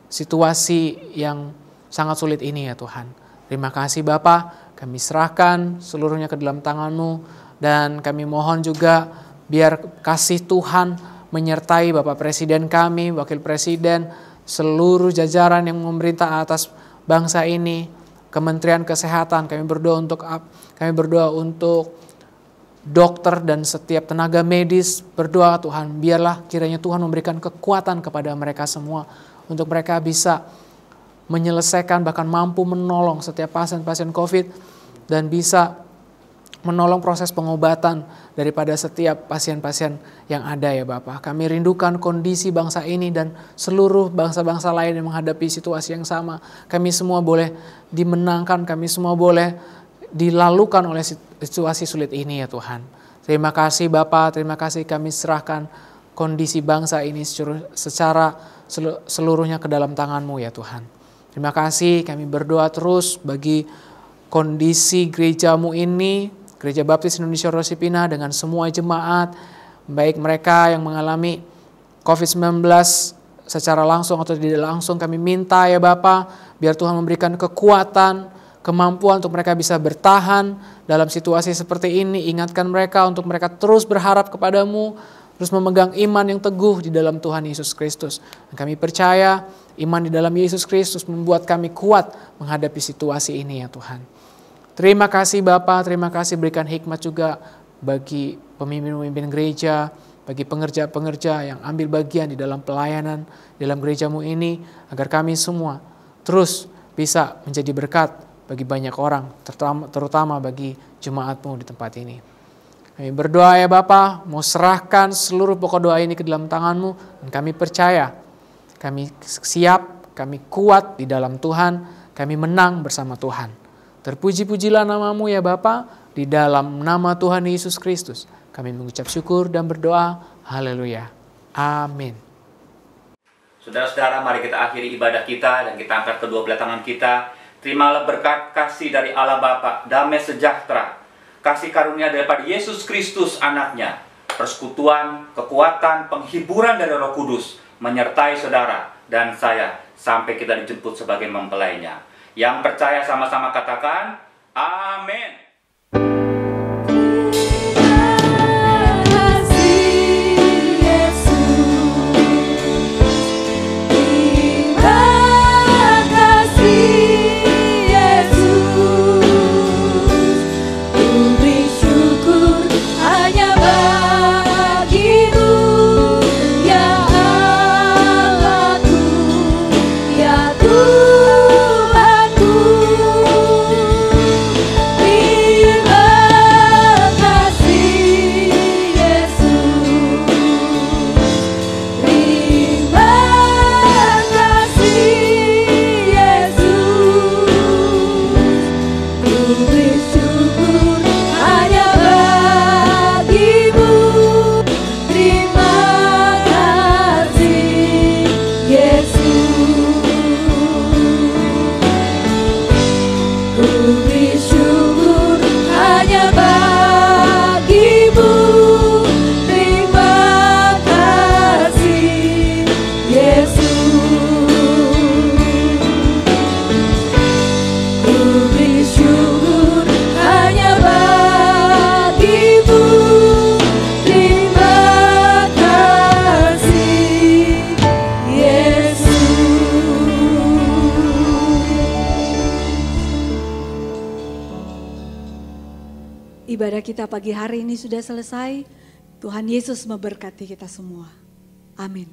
situasi yang sangat sulit ini ya Tuhan. Terima kasih Bapa, kami serahkan seluruhnya ke dalam tangan-Mu dan kami mohon juga biar kasih Tuhan menyertai Bapak Presiden kami, Wakil Presiden, seluruh jajaran yang memerintah atas bangsa ini, Kementerian Kesehatan. Kami berdoa untuk dokter dan setiap tenaga medis. Berdoa Tuhan, biarlah kiranya Tuhan memberikan kekuatan kepada mereka semua untuk mereka bisa menyelesaikan bahkan mampu menolong setiap pasien-pasien COVID dan bisa menolong proses pengobatan daripada setiap pasien-pasien yang ada ya Bapak. Kami rindukan kondisi bangsa ini dan seluruh bangsa-bangsa lain yang menghadapi situasi yang sama. Kami semua boleh dimenangkan, kami semua boleh dilalukan oleh situasi sulit ini ya Tuhan. Terima kasih Bapak, terima kasih kami serahkan kondisi bangsa ini secara seluruhnya ke dalam tangan-Mu ya Tuhan. Terima kasih, kami berdoa terus bagi kondisi gereja-Mu ini, Gereja Baptis Indonesia Rosipina dengan semua jemaat, baik mereka yang mengalami COVID-19 secara langsung atau tidak langsung, kami minta ya Bapa, biar Tuhan memberikan kekuatan, kemampuan untuk mereka bisa bertahan dalam situasi seperti ini. Ingatkan mereka untuk mereka terus berharap kepadamu, terus memegang iman yang teguh di dalam Tuhan Yesus Kristus. Dan kami percaya iman di dalam Yesus Kristus membuat kami kuat menghadapi situasi ini ya Tuhan. Terima kasih Bapa, terima kasih berikan hikmat juga bagi pemimpin-pemimpin gereja, bagi pengerja-pengerja yang ambil bagian di dalam pelayanan dalam gereja-Mu ini, agar kami semua terus bisa menjadi berkat bagi banyak orang, terutama bagi jemaat-Mu di tempat ini. Kami berdoa ya Bapa, mau serahkan seluruh pokok doa ini ke dalam tangan-Mu, dan kami percaya, kami siap, kami kuat di dalam Tuhan, kami menang bersama Tuhan. Terpuji-pujilah nama-Mu ya Bapa, di dalam nama Tuhan Yesus Kristus. Kami mengucap syukur dan berdoa, haleluya, amin. Saudara-saudara, mari kita akhiri ibadah kita dan kita angkat kedua belah tangan kita. Terimalah berkat kasih dari Allah Bapa, damai sejahtera, kasih karunia daripada Yesus Kristus anaknya, persekutuan, kekuatan, penghiburan dari Roh Kudus menyertai saudara dan saya sampai kita dijemput sebagai mempelainya. Yang percaya sama-sama katakan, amin. ibadah kita pagi hari ini sudah selesai. Tuhan Yesus memberkati kita semua. Amin.